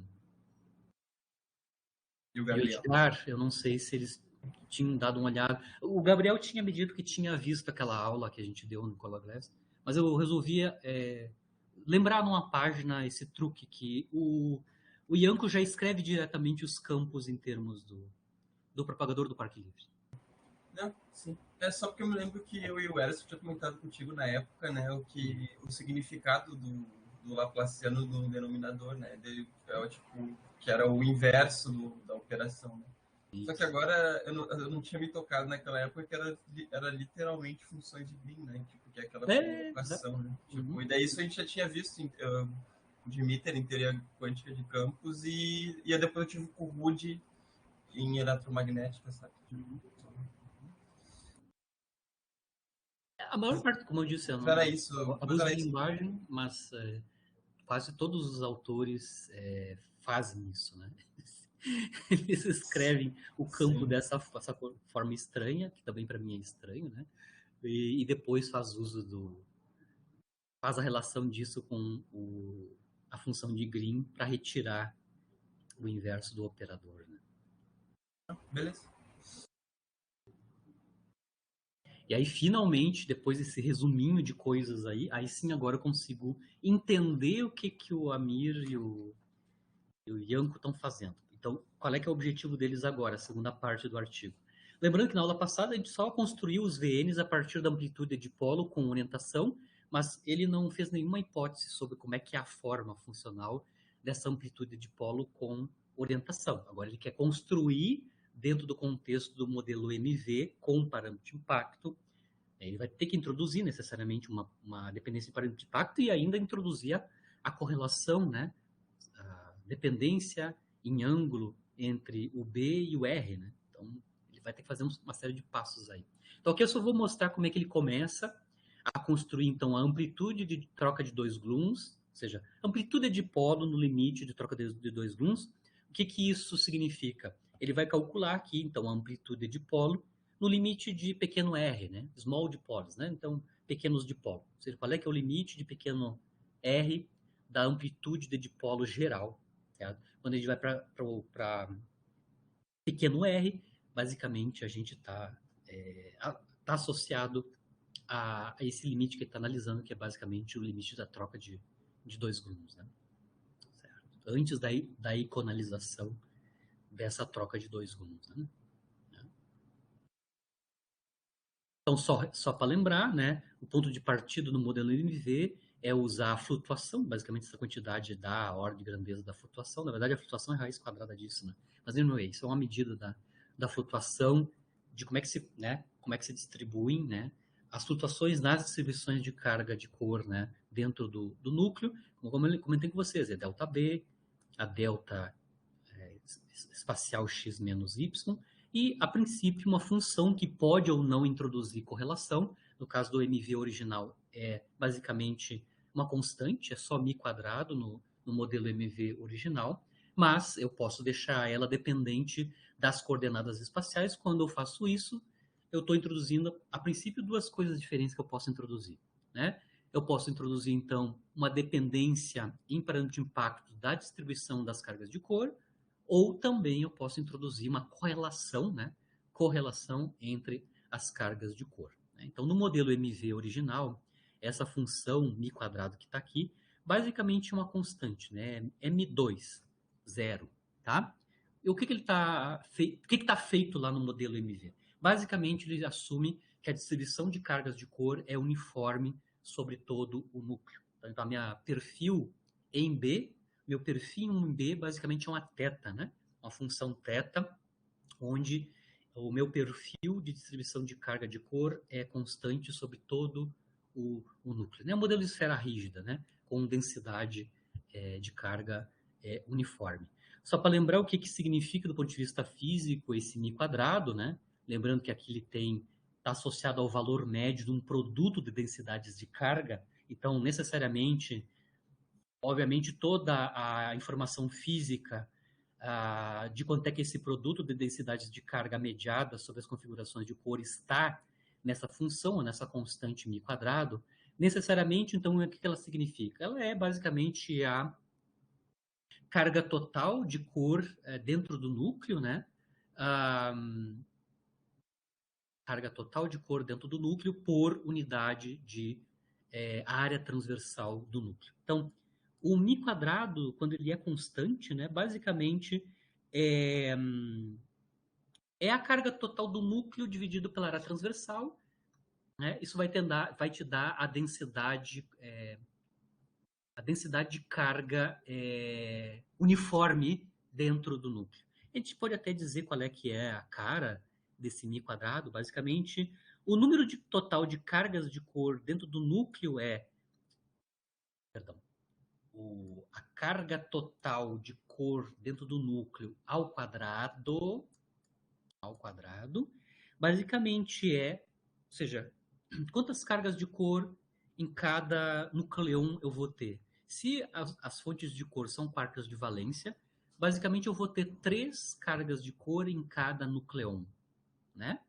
e o
Gabriel.
Edgar, eu não sei se eles tinham dado uma olhada. O Gabriel tinha me dito que tinha visto aquela aula que a gente deu no Color Glass, mas eu resolvia lembrar numa página esse truque que o Ianco já escreve diretamente os campos em termos do propagador do Parque Livre.
Não, sim. É só porque eu me lembro que eu e o Emerson tinha comentado contigo na época, né, o significado do Laplaciano no denominador, né, dele, tipo, que era o inverso da operação, né? Só que
Isso.
agora eu não tinha me tocado naquela época que era literalmente funções de Green, né? Tipo, que é aquela
Exato.
convocação, né? Tipo,
Uhum.
e daí isso a gente já tinha visto de Mitter em teoria quântica de campos e depois eu tive com o Rude em eletromagnética, sabe? Tipo,
Uhum. A maior parte, como eu disse, eu
era
não
isso, mas
abuso
era
de
isso.
linguagem, mas quase todos os autores fazem isso, né? Eles escrevem o campo
Sim.
dessa forma estranha, que também para mim é estranho, né? E depois faz a relação disso com a função de Green para retirar o inverso do operador, né?
Beleza.
E aí, finalmente, depois desse resuminho de coisas aí sim agora eu consigo entender o que o Amir e o Ianco estão fazendo. Então, qual é que é o objetivo deles agora, a segunda parte do artigo? Lembrando que na aula passada a gente só construiu os VNs a partir da amplitude de dipolo com orientação, mas ele não fez nenhuma hipótese sobre como é que é a forma funcional dessa amplitude de dipolo com orientação. Agora ele quer construir dentro do contexto do modelo MV com parâmetro de impacto. Ele vai ter que introduzir necessariamente uma dependência de parâmetro de impacto e ainda introduzir a correlação, né? A dependência em ângulo entre o B e o R, né? Então, ele vai ter que fazer uma série de passos aí. Então, aqui eu só vou mostrar como é que ele começa a construir, então, a amplitude de troca de dois gluons, Ou seja, amplitude de dipolo no limite de troca de dois gluons. O que isso significa? Ele vai calcular aqui, então, a amplitude de dipolo no limite de pequeno r, né? Small dipoles, né? Então, pequenos dipolos. Ou seja, qual é que é o limite de pequeno r da amplitude de dipolo geral? Certo? Quando a gente vai para pequeno r, basicamente a gente está associado a esse limite que ele está analisando, que é basicamente o limite da troca de dois gluons, né? Certo? Antes da iconalização dessa troca de dois gluons, né? Então, só para lembrar, né, o ponto de partida no modelo MV é usar a flutuação, basicamente essa quantidade da ordem de grandeza da flutuação. Na verdade, a flutuação é a raiz quadrada disso, né? Mas, anyway, isso é uma medida da flutuação, de como é que se distribuem, né, as flutuações nas distribuições de carga de cor, né, dentro do núcleo, como eu comentei com vocês, é delta B, a delta espacial x menos y, e, a princípio, uma função que pode ou não introduzir correlação. No caso do MV original, é basicamente uma constante, é só μ quadrado no modelo MV original, mas eu posso deixar ela dependente das coordenadas espaciais. Quando eu faço isso, eu estou introduzindo, a princípio, duas coisas diferentes que eu posso introduzir, né? Eu posso introduzir, então, uma dependência em parâmetro de impacto da distribuição das cargas de cor, ou também eu posso introduzir uma correlação, né? Correlação entre as cargas de cor. Né? Então, no modelo MV original, essa função μ quadrado que está aqui, basicamente é uma constante, né? M2, 0, tá? E o que ele está feito? O que está feito lá no modelo MV? Basicamente, ele assume que a distribuição de cargas de cor é uniforme sobre todo o núcleo. Então, a minha perfil em B, meu perfil em B basicamente é uma θ, né? Uma função θ, onde o meu perfil de distribuição de carga de cor é constante sobre todo o núcleo. É um modelo de esfera rígida, né? Com densidade de carga uniforme. Só para lembrar o que significa do ponto de vista físico esse μ quadrado, né? Lembrando que aqui ele está associado ao valor médio de um produto de densidades de carga. Então, necessariamente, obviamente, toda a informação física de quanto é que esse produto de densidades de carga mediada sobre as configurações de cor está nessa função, nessa constante μ quadrado, necessariamente, então, o que ela significa? Ela é basicamente a carga total de cor dentro do núcleo, né? Carga total de cor dentro do núcleo por unidade de área transversal do núcleo. Então, o μ quadrado, quando ele é constante, né, basicamente é a carga total do núcleo dividido pela área transversal. Né? Isso vai te dar a densidade de carga uniforme dentro do núcleo. A gente pode até dizer qual é que é a cara desse μ quadrado. Basicamente, o número total de cargas de cor dentro do núcleo a carga total de cor dentro do núcleo ao quadrado, basicamente ou seja, quantas cargas de cor em cada nucleon eu vou ter. Se as fontes de cor são quartas de valência, basicamente eu vou ter 3 cargas de cor em cada nucleon, né?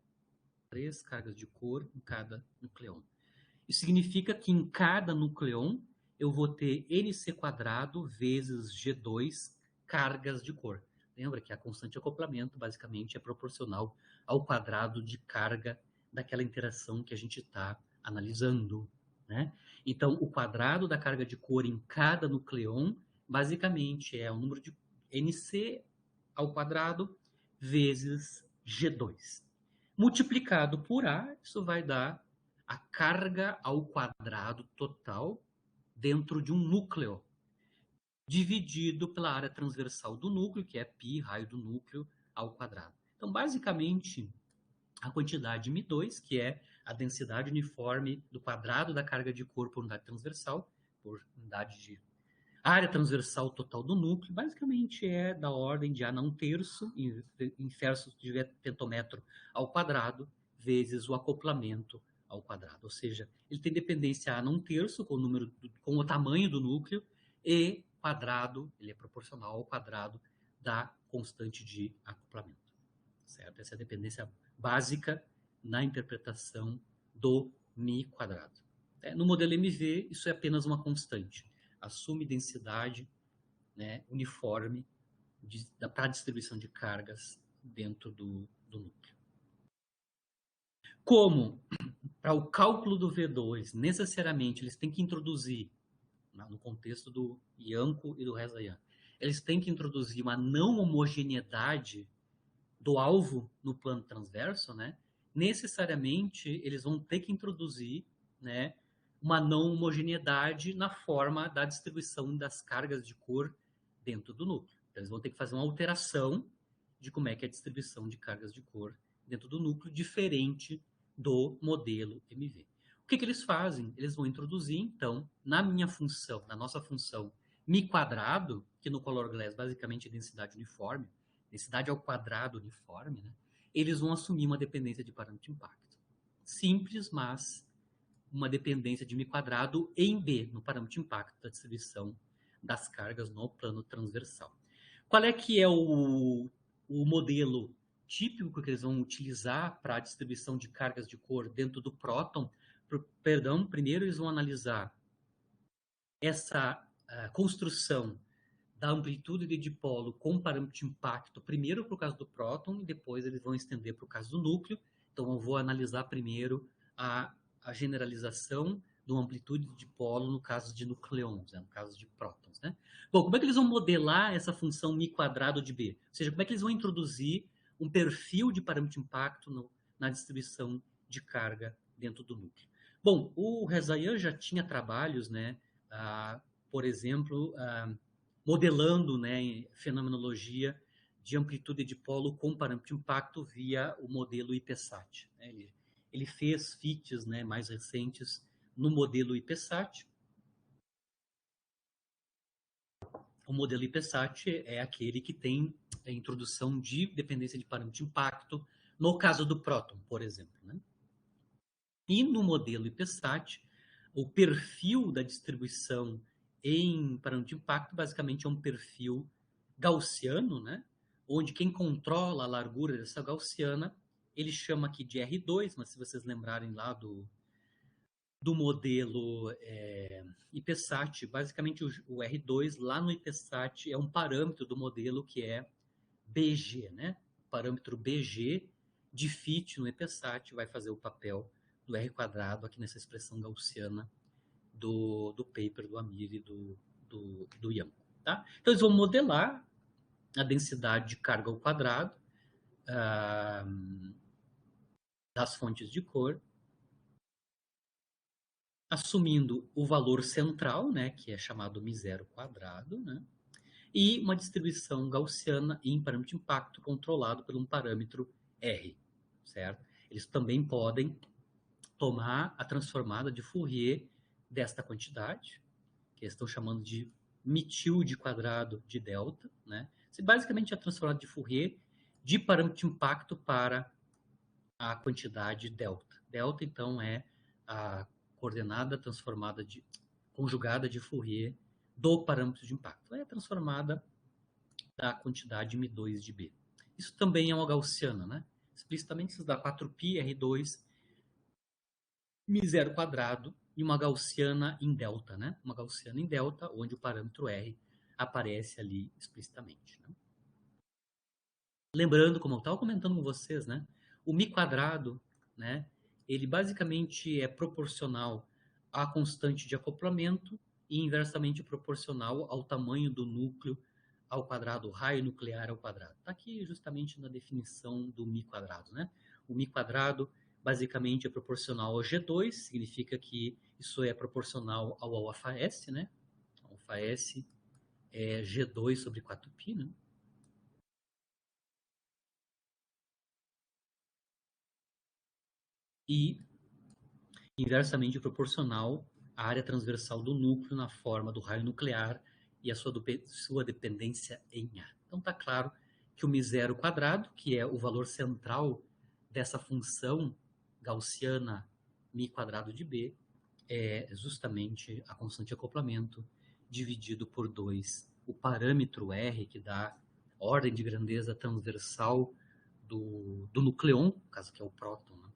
3 cargas de cor em cada nucleon. Isso significa que em cada nucleon eu vou ter Nc² vezes G2 cargas de cor. Lembra que a constante de acoplamento, basicamente, é proporcional ao quadrado de carga daquela interação que a gente está analisando. Né? Então, o quadrado da carga de cor em cada nucleon, basicamente, é o número de Nc² vezes G2. Multiplicado por A, isso vai dar a carga ao quadrado total dentro de um núcleo, dividido pela área transversal do núcleo, que é π, raio do núcleo, ao quadrado. Então, basicamente, a quantidade μ2, que é a densidade uniforme do quadrado da carga de cor por unidade transversal, por unidade de área transversal total do núcleo, basicamente é da ordem de A na 1/3, inverso de pentommetro ao quadrado, vezes o acoplamento ao quadrado. Ou seja, ele tem dependência A na 1/3 com o tamanho do núcleo, E quadrado, ele é proporcional ao quadrado da constante de acoplamento. Certo? Essa é a dependência básica na interpretação do μ quadrado. No modelo MV, isso é apenas uma constante. Assume densidade, né, uniforme para a distribuição de cargas dentro do núcleo. Como para o cálculo do V2, necessariamente eles têm que introduzir, no contexto do Ianco e do Rezayan, eles têm que introduzir uma não homogeneidade do alvo no plano transverso, né? Necessariamente eles vão ter que introduzir, né, uma não homogeneidade na forma da distribuição das cargas de cor dentro do núcleo. Então, eles vão ter que fazer uma alteração de como é que é a distribuição de cargas de cor dentro do núcleo, diferente do modelo MV. O que eles fazem? Eles vão introduzir, então, na minha função, na nossa função μ quadrado, que no color glass basicamente é densidade uniforme, densidade ao quadrado uniforme, né? Eles vão assumir uma dependência de parâmetro de impacto. Simples, mas uma dependência de μ quadrado em B, no parâmetro de impacto da distribuição das cargas no plano transversal. Qual é que é o modelo típico que eles vão utilizar para a distribuição de cargas de cor dentro do próton? Perdão, primeiro eles vão analisar essa construção da amplitude de dipolo com parâmetro de impacto, primeiro para o caso do próton, e depois eles vão estender para o caso do núcleo. Então, eu vou analisar primeiro a generalização de amplitude de dipolo no caso de nucleons, no caso de prótons. Né? Bom, como é que eles vão modelar essa função μ quadrado de B? Ou seja, como é que eles vão introduzir um perfil de parâmetro de impacto na distribuição de carga dentro do núcleo? Bom, o Rezayan já tinha trabalhos, né, por exemplo, modelando, né, fenomenologia de amplitude de dipolo com parâmetro de impacto via o modelo IPSAT. Né? Ele fez FITs, né, mais recentes no modelo IPSAT. O modelo IPSAT é aquele que tem a introdução de dependência de parâmetro de impacto no caso do próton, por exemplo. Né? E no modelo IPSAT, o perfil da distribuição em parâmetro de impacto basicamente é um perfil gaussiano, né? Onde quem controla a largura dessa gaussiana, ele chama aqui de R2, mas se vocês lembrarem lá do modelo IPSAT, basicamente o R2 lá no IPSAT é um parâmetro do modelo que é BG, né? O parâmetro BG de FIT no IPSAT vai fazer o papel do R quadrado aqui nessa expressão gaussiana do paper do Amir e do Ianco. Tá? Então, eles vão modelar a densidade de carga ao quadrado das fontes de cor, assumindo o valor central, né, que é chamado μ0 quadrado, né, e uma distribuição gaussiana em parâmetro de impacto controlado por um parâmetro R, certo? Eles também podem tomar a transformada de Fourier desta quantidade, que eles estão chamando de μ quadrado de delta, né? Basicamente a transformada de Fourier de parâmetro de impacto para a quantidade delta. Delta, então, é a coordenada transformada conjugada de Fourier do parâmetro de impacto. É a transformada da quantidade μ2 de B. Isso também é uma gaussiana, né? Explicitamente, isso dá 4π R2 μ0 quadrado e uma gaussiana em delta, né? Uma gaussiana em delta, onde o parâmetro R aparece ali explicitamente. Né? Lembrando, como eu estava comentando com vocês, né? O μ quadrado, né? Ele basicamente é proporcional à constante de acoplamento e inversamente proporcional ao tamanho do núcleo ao quadrado, o raio nuclear ao quadrado. Está aqui justamente na definição do μ quadrado, né? O μ quadrado basicamente é proporcional ao G2, significa que isso é proporcional ao alfa-S, né? Alfa-S é G2 sobre 4π, né? E inversamente proporcional à área transversal do núcleo na forma do raio nuclear e a sua dependência em A. Então está claro que o μ0 quadrado, que é o valor central dessa função gaussiana μ quadrado de B, é justamente a constante de acoplamento dividido por 2 o parâmetro R, que dá ordem de grandeza transversal do nucleon, no caso que é o próton, né,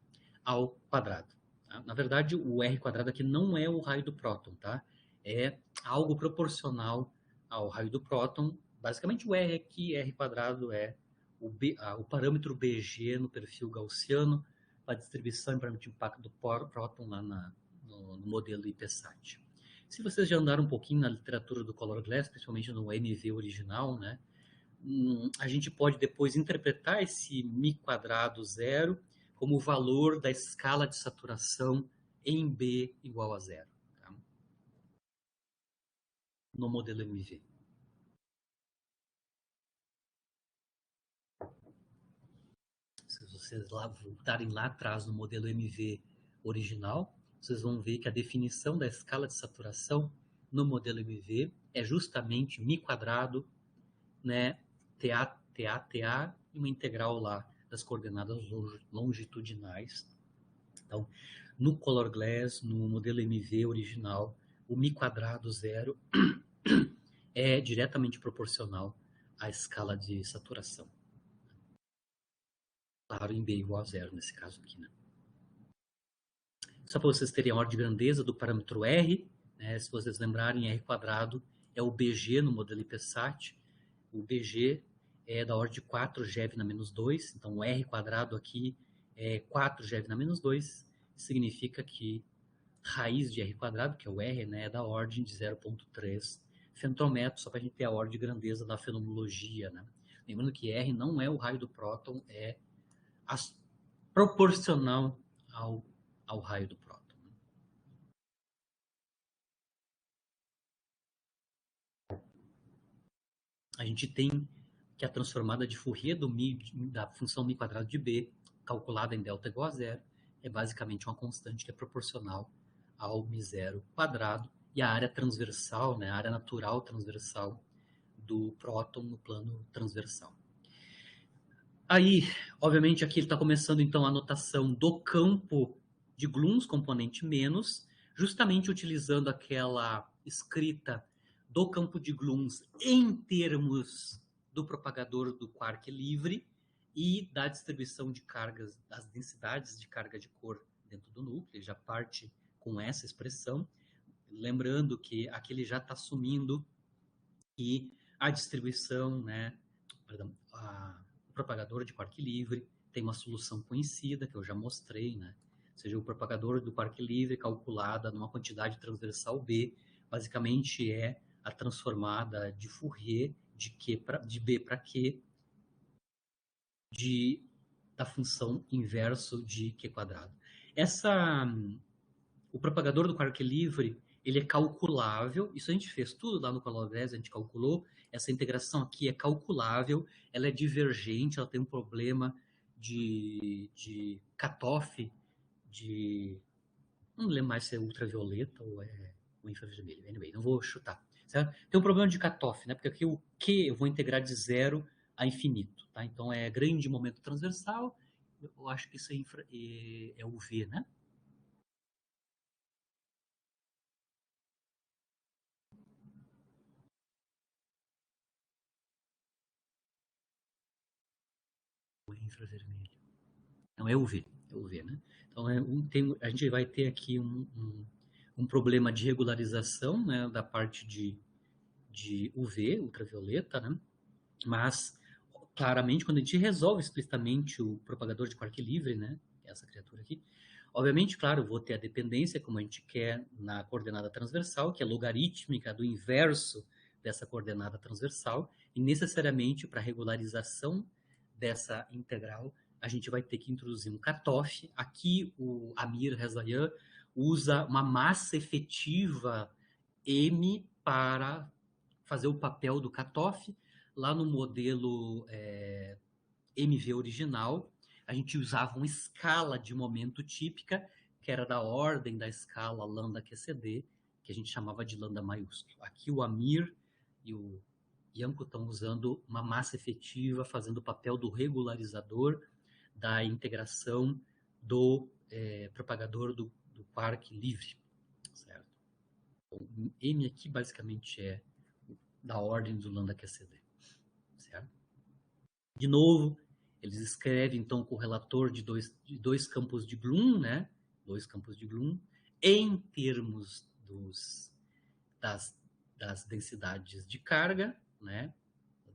ao quadrado. Tá? Na verdade, o R quadrado aqui não é o raio do próton, tá? É algo proporcional ao raio do próton. Basicamente, o R aqui, R quadrado, é o parâmetro BG no perfil gaussiano para distribuição e parâmetro de impacto do próton lá no modelo IPSAT. Se vocês já andaram um pouquinho na literatura do Color Glass, principalmente no MV original, né, a gente pode depois interpretar esse μ quadrado zero como o valor da escala de saturação em B igual a zero, tá? No modelo MV. Se vocês voltarem lá atrás no modelo MV original, vocês vão ver que a definição da escala de saturação no modelo MV é justamente μ quadrado, né, TA, e uma integral lá das coordenadas longitudinais. Então, no Color Glass, no modelo MV original, o μ quadrado zero é diretamente proporcional à escala de saturação. Claro, em B igual a zero, nesse caso aqui, né? Só para vocês terem a ordem de grandeza do parâmetro R, né? Se vocês lembrarem, R quadrado é o BG no modelo IPSAT. O BG é da ordem de 4 GeV na menos 2, então o R quadrado aqui é 4 GeV na menos 2, significa que raiz de R quadrado, que é o R, né, é da ordem de 0,3 femtometros, só para a gente ter a ordem de grandeza da fenomenologia, né? Lembrando que R não é o raio do próton, é proporcional ao raio do próton. A gente tem que a transformada de Fourier da função μ quadrado de B, calculada em delta igual a zero, é basicamente uma constante que é proporcional ao μ0 quadrado, e a área transversal, né, a área natural transversal do próton no plano transversal. Aí, obviamente, aqui ele está começando então a notação do campo de Gluns, componente menos, justamente utilizando aquela escrita do campo de Gluns em termos do propagador do quark livre e da distribuição de cargas, das densidades de carga de cor dentro do núcleo. Ele já parte com essa expressão, lembrando que aqui ele já está assumindo que a distribuição, né, perdão, o propagador de quark livre tem uma solução conhecida, que eu já mostrei, né? Ou seja, o propagador do quark livre calculada numa quantidade transversal B, basicamente é a transformada de Fourier de B para Q da função inverso de Q quadrado. O propagador do quark livre, ele é calculável, isso a gente fez tudo lá no Color Glass, a gente calculou, essa integração aqui é calculável, ela é divergente, ela tem um problema de cutoff, não lembro mais se é ultravioleta ou é o infravermelho, anyway, não vou chutar, certo? Tem um problema de cutoff, né? Porque aqui o Q eu vou integrar de zero a infinito, tá? Então é grande momento transversal, eu acho que isso é o V, né? O infravermelho. Não, é UV, né? Então, a gente vai ter aqui um problema de regularização, né, da parte de UV, ultravioleta, né? Mas, claramente, quando a gente resolve explicitamente o propagador de quark livre, né, essa criatura aqui, obviamente, claro, eu vou ter a dependência, como a gente quer, na coordenada transversal, que é logarítmica do inverso dessa coordenada transversal, e necessariamente, para regularização dessa integral, a gente vai ter que introduzir um cutoff. Aqui o Amir Rezaian usa uma massa efetiva M para fazer o papel do cutoff. Lá no modelo MV original, a gente usava uma escala de momento típica, que era da ordem da escala lambda QCD, que a gente chamava de lambda maiúsculo. Aqui o Amir e o Yanko estão usando uma massa efetiva, fazendo o papel do regularizador da integração do propagador do quark livre, certo? O M aqui basicamente é da ordem do lambda QCD, certo? De novo, eles escrevem então o correlator de dois campos de Bloom, né? Dois campos de Bloom, em termos das densidades de carga, né?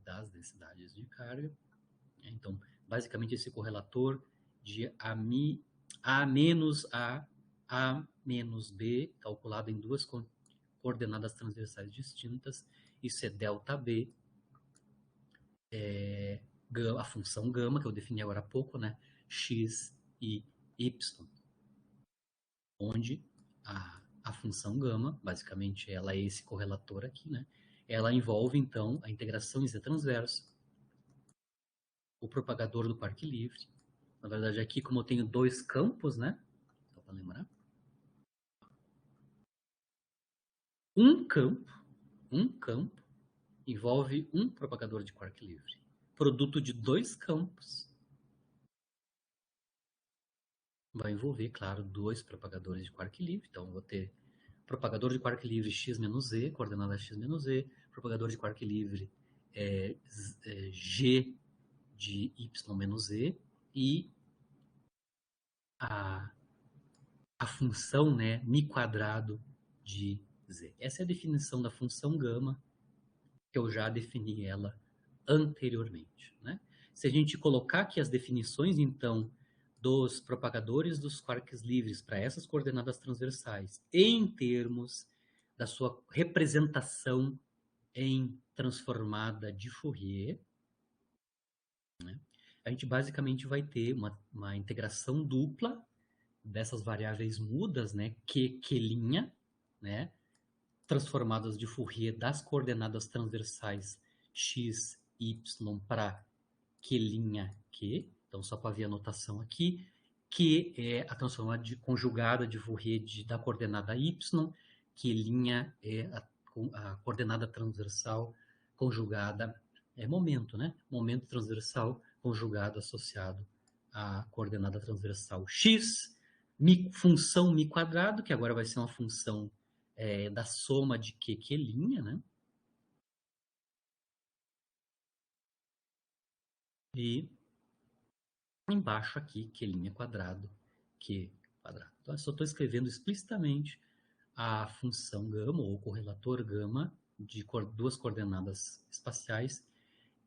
Das densidades de carga. Então, basicamente, esse correlator de A menos A, A menos B, calculado em duas coordenadas transversais distintas, isso é ΔB, a função gama, que eu defini agora há pouco, né? X e Y, onde a função gama, basicamente, ela é esse correlator aqui, né? Ela envolve, então, a integração em Z transverso, o propagador do Quark livre. Na verdade, aqui, como eu tenho dois campos, né? Só para lembrar. Um campo envolve um propagador de quark livre. Produto de dois campos vai envolver, claro, dois propagadores de quark livre. Então, eu vou ter propagador de quark livre x menos z, coordenada x menos z, propagador de quark livre g de y menos z, e a função, né, mi quadrado de z. Essa é a definição da função gama, que eu já defini ela anteriormente, né? Se a gente colocar aqui as definições, então, dos propagadores dos quarks livres para essas coordenadas transversais, em termos da sua representação em transformada de Fourier, né? A gente basicamente vai ter uma integração dupla dessas variáveis mudas, né? Q, né? Transformadas de Fourier das coordenadas transversais x, y para Q', então só para ver a notação aqui, que é a transformada conjugada de Fourier da coordenada y, Q' é a coordenada transversal conjugada, é momento, né? Momento transversal conjugado associado à coordenada transversal x, função mi quadrado, que agora vai ser uma função da soma de Q', né? E embaixo aqui, Q' quadrado, Q quadrado. Então, eu só estou escrevendo explicitamente a função gama, ou correlator gama, de duas coordenadas espaciais,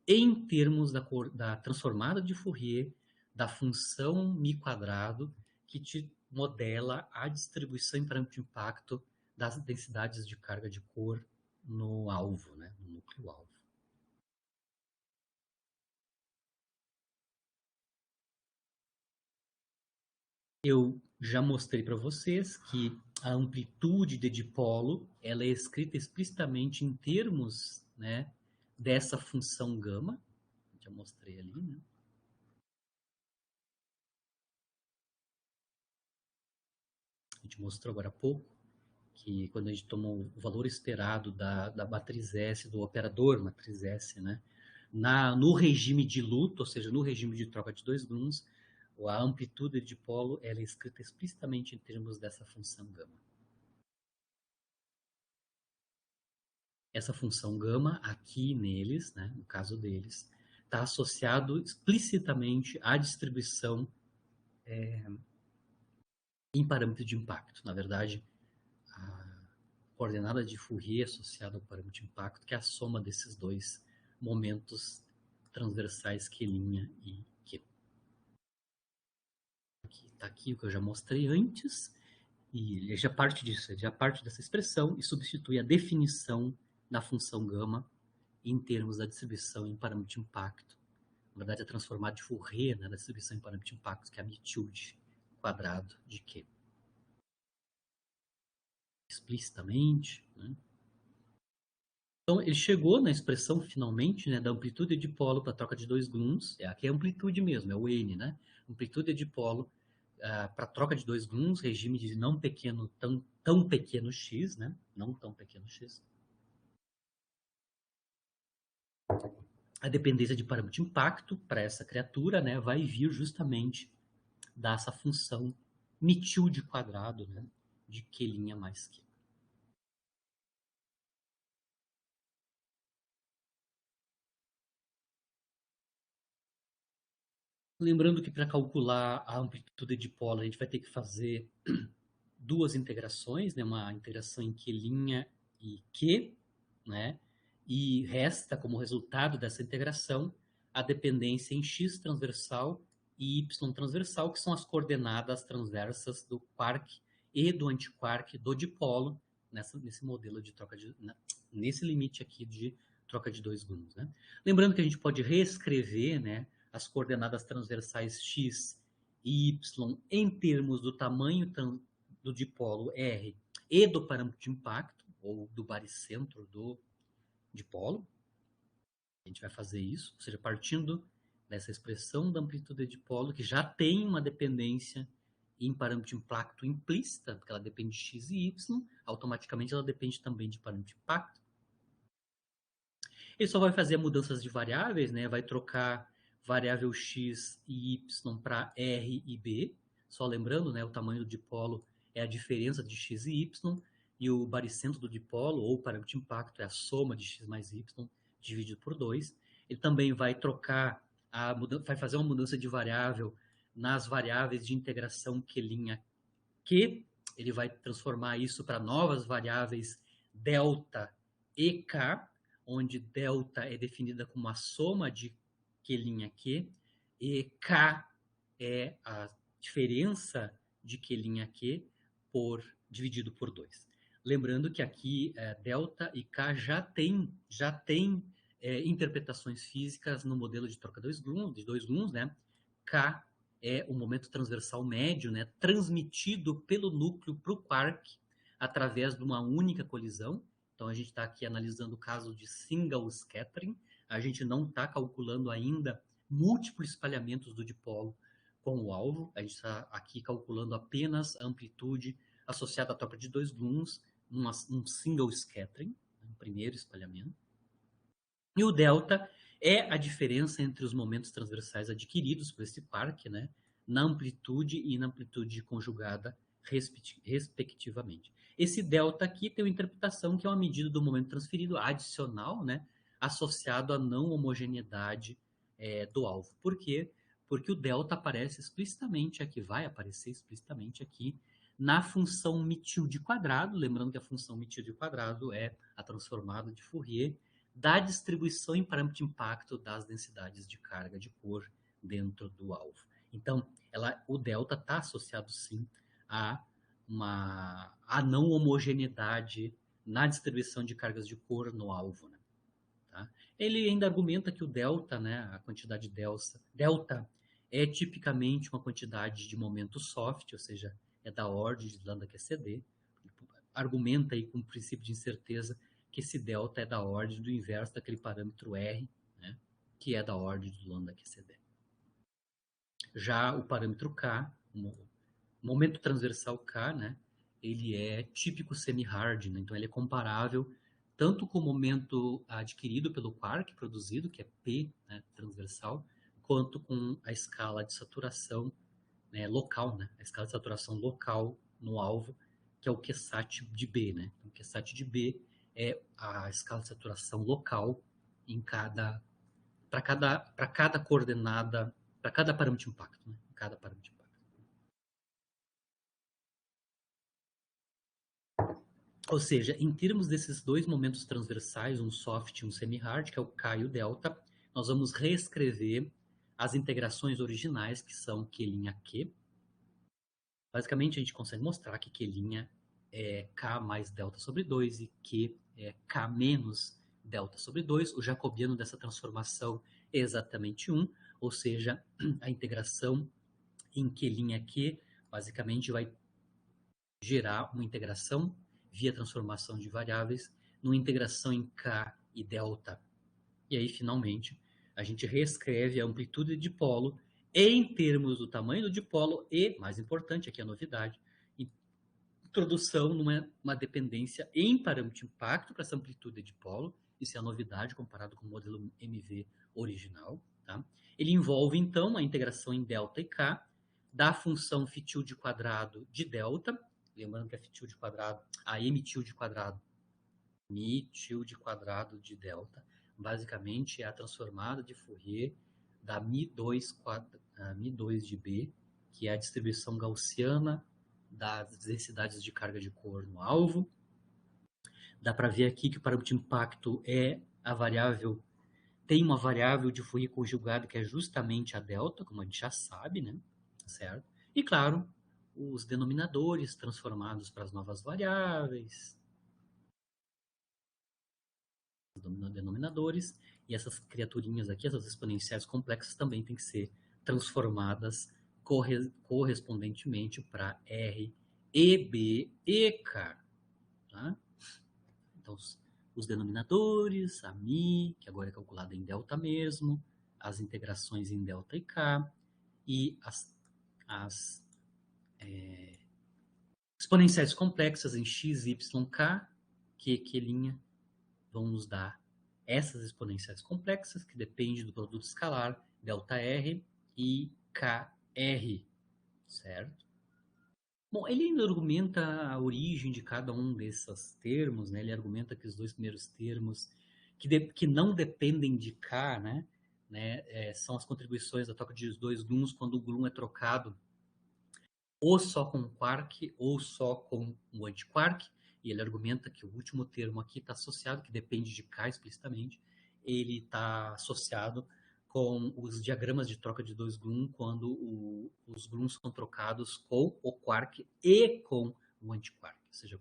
em termos da transformada de Fourier da função mi quadrado, que te modela a distribuição em parâmetro de impacto das densidades de carga de cor no alvo, né, no núcleo-alvo. Eu já mostrei para vocês que a amplitude de dipolo ela é escrita explicitamente em termos, né, dessa função gama. Já mostrei ali, né? A gente mostrou agora há pouco que quando a gente toma o valor esperado da matriz S, do operador matriz S, né, no regime de luto, ou seja, no regime de troca de dois gluons, a amplitude de dipolo ela é escrita explicitamente em termos dessa função gama. Essa função gama aqui neles, né, no caso deles, está associado explicitamente à distribuição em parâmetro de impacto. Na verdade, a coordenada de Fourier associada ao parâmetro de impacto, que é a soma desses dois momentos transversais Q' e Q. Está aqui o que eu já mostrei antes, e ele já parte disso, ele já parte dessa expressão e substitui a definição da função gama em termos da distribuição em parâmetro de impacto. Na verdade, é transformado de Fourier, né, da distribuição em parâmetro de impacto, que é a amplitude quadrado de Q. Explicitamente, né? Então, ele chegou na expressão, finalmente, né, da amplitude de dipolo para a troca de dois gluons. Aqui é a amplitude mesmo, é o N, né? Amplitude de dipolo para a troca de dois gluons, regime de não pequeno, tão pequeno x, né? Não tão pequeno x. A dependência de parâmetro de impacto para essa criatura, né, vai vir justamente dessa função mitilde quadrado, né, de Q' mais Q. Lembrando que para calcular a amplitude de dipolo, a gente vai ter que fazer duas integrações, né? Uma integração em Q' e Q, né? E resta como resultado dessa integração a dependência em x transversal e y transversal, que são as coordenadas transversas do quark e do antiquark do dipolo nesse modelo de troca de nesse limite aqui de troca de dois gluons, né? Lembrando que a gente pode reescrever, né, as coordenadas transversais x e y em termos do tamanho do dipolo R e do parâmetro de impacto, ou do baricentro do dipolo. A gente vai fazer isso, ou seja, partindo dessa expressão da amplitude de dipolo, que já tem uma dependência em parâmetro de impacto implícita, porque ela depende de x e y, automaticamente ela depende também de parâmetro de impacto. Ele só vai fazer mudanças de variáveis, né? Vai trocar variável x e y para r e b. Só lembrando, né? O tamanho do dipolo é a diferença de x e y, e o baricentro do dipolo, ou parâmetro de impacto, é a soma de x mais y dividido por 2. Ele também vai trocar, vai fazer uma mudança de variável nas variáveis de integração Q'. Ele vai transformar isso para novas variáveis delta e k, onde delta é definida como a soma de Q' e k é a diferença de Q' dividido por 2. Lembrando que aqui delta e k já tem interpretações físicas no modelo de troca de dois gluons, né? K é o momento transversal médio, né, transmitido pelo núcleo para o quark através de uma única colisão. Então, a gente está aqui analisando o caso de single scattering. A gente não está calculando ainda múltiplos espalhamentos do dipolo com o alvo. A gente está aqui calculando apenas a amplitude associada à troca de dois gluons num single scattering, um primeiro espalhamento. E o delta é a diferença entre os momentos transversais adquiridos por esse quark, né, na amplitude e na amplitude conjugada, respectivamente. Esse delta aqui tem uma interpretação que é uma medida do momento transferido adicional, né, associado à não homogeneidade do alvo. Por quê? Porque o delta aparece explicitamente aqui, vai aparecer explicitamente aqui na função μ quadrado, lembrando que a função μ quadrado é a transformada de Fourier da distribuição em parâmetro de impacto das densidades de carga de cor dentro do alvo. Então, o delta está associado, sim, a não homogeneidade na distribuição de cargas de cor no alvo, né? Tá? Ele ainda argumenta que o delta, né, a quantidade delta é tipicamente uma quantidade de momento soft, ou seja, é da ordem de lambda QCD. Argumenta aí com o princípio de incerteza que esse delta é da ordem do inverso daquele parâmetro R, né, que é da ordem do lambda QCD. Já o parâmetro K, o momento transversal K, né, ele é típico semi-hard, né, então ele é comparável tanto com o momento adquirido pelo quark produzido, que é P, né, transversal, quanto com a escala de saturação, né, local, né, a escala de saturação local no alvo, que é o QSAT de B. Né? O QSAT de B é a escala de saturação local para cada coordenada, para cada parâmetro de impacto, né? Cada parâmetro de impacto. Ou seja, em termos desses dois momentos transversais, um soft e um semi-hard, que é o K e o delta, nós vamos reescrever as integrações originais, que são Q'. Basicamente, a gente consegue mostrar que Q' é K mais delta sobre 2 e Q é K menos delta sobre 2. O jacobiano dessa transformação é exatamente 1, ou seja, a integração em Q', basicamente vai gerar uma integração via transformação de variáveis, numa integração em K e delta. E aí, finalmente, a gente reescreve a amplitude de dipolo em termos do tamanho do dipolo e, mais importante, aqui a novidade, introdução numa dependência em parâmetro de impacto para essa amplitude de dipolo. Isso é a novidade comparado com o modelo MV original. Tá? Ele envolve, então, a integração em delta e K da função φ tilde quadrado de delta, lembrando que a φ tilde quadrado, a m tilde quadrado, mi tilde quadrado de delta, basicamente é a transformada de Fourier da Mi2 Mi2 de B, que é a distribuição gaussiana das densidades de carga de cor no alvo. Dá para ver aqui que o parâmetro de impacto é a variável, tem uma variável de Fourier conjugado que é justamente a delta, como a gente já sabe, né? Certo? E claro, os denominadores transformados para as novas variáveis, denominadores, e essas criaturinhas aqui, essas exponenciais complexas, também têm que ser transformadas correspondentemente para R, E, B e K. Tá? Então, os denominadores, a Mi, que agora é calculada em delta mesmo, as integrações em delta e K, e as exponenciais complexas em X, Y, K, Q, vão nos dar essas exponenciais complexas, que dependem do produto escalar, ΔR e KR, certo? Bom, ele ainda argumenta a origem de cada um desses termos, né? Ele argumenta que os dois primeiros termos, que não dependem de K, são as contribuições da troca de dois gluons, quando o gluon é trocado ou só com um quark ou só com um antiquark, e ele argumenta que o último termo aqui está associado, que depende de K explicitamente, ele está associado com os diagramas de troca de dois gluons, quando os gluons são trocados com o quark e com o antiquark, ou seja,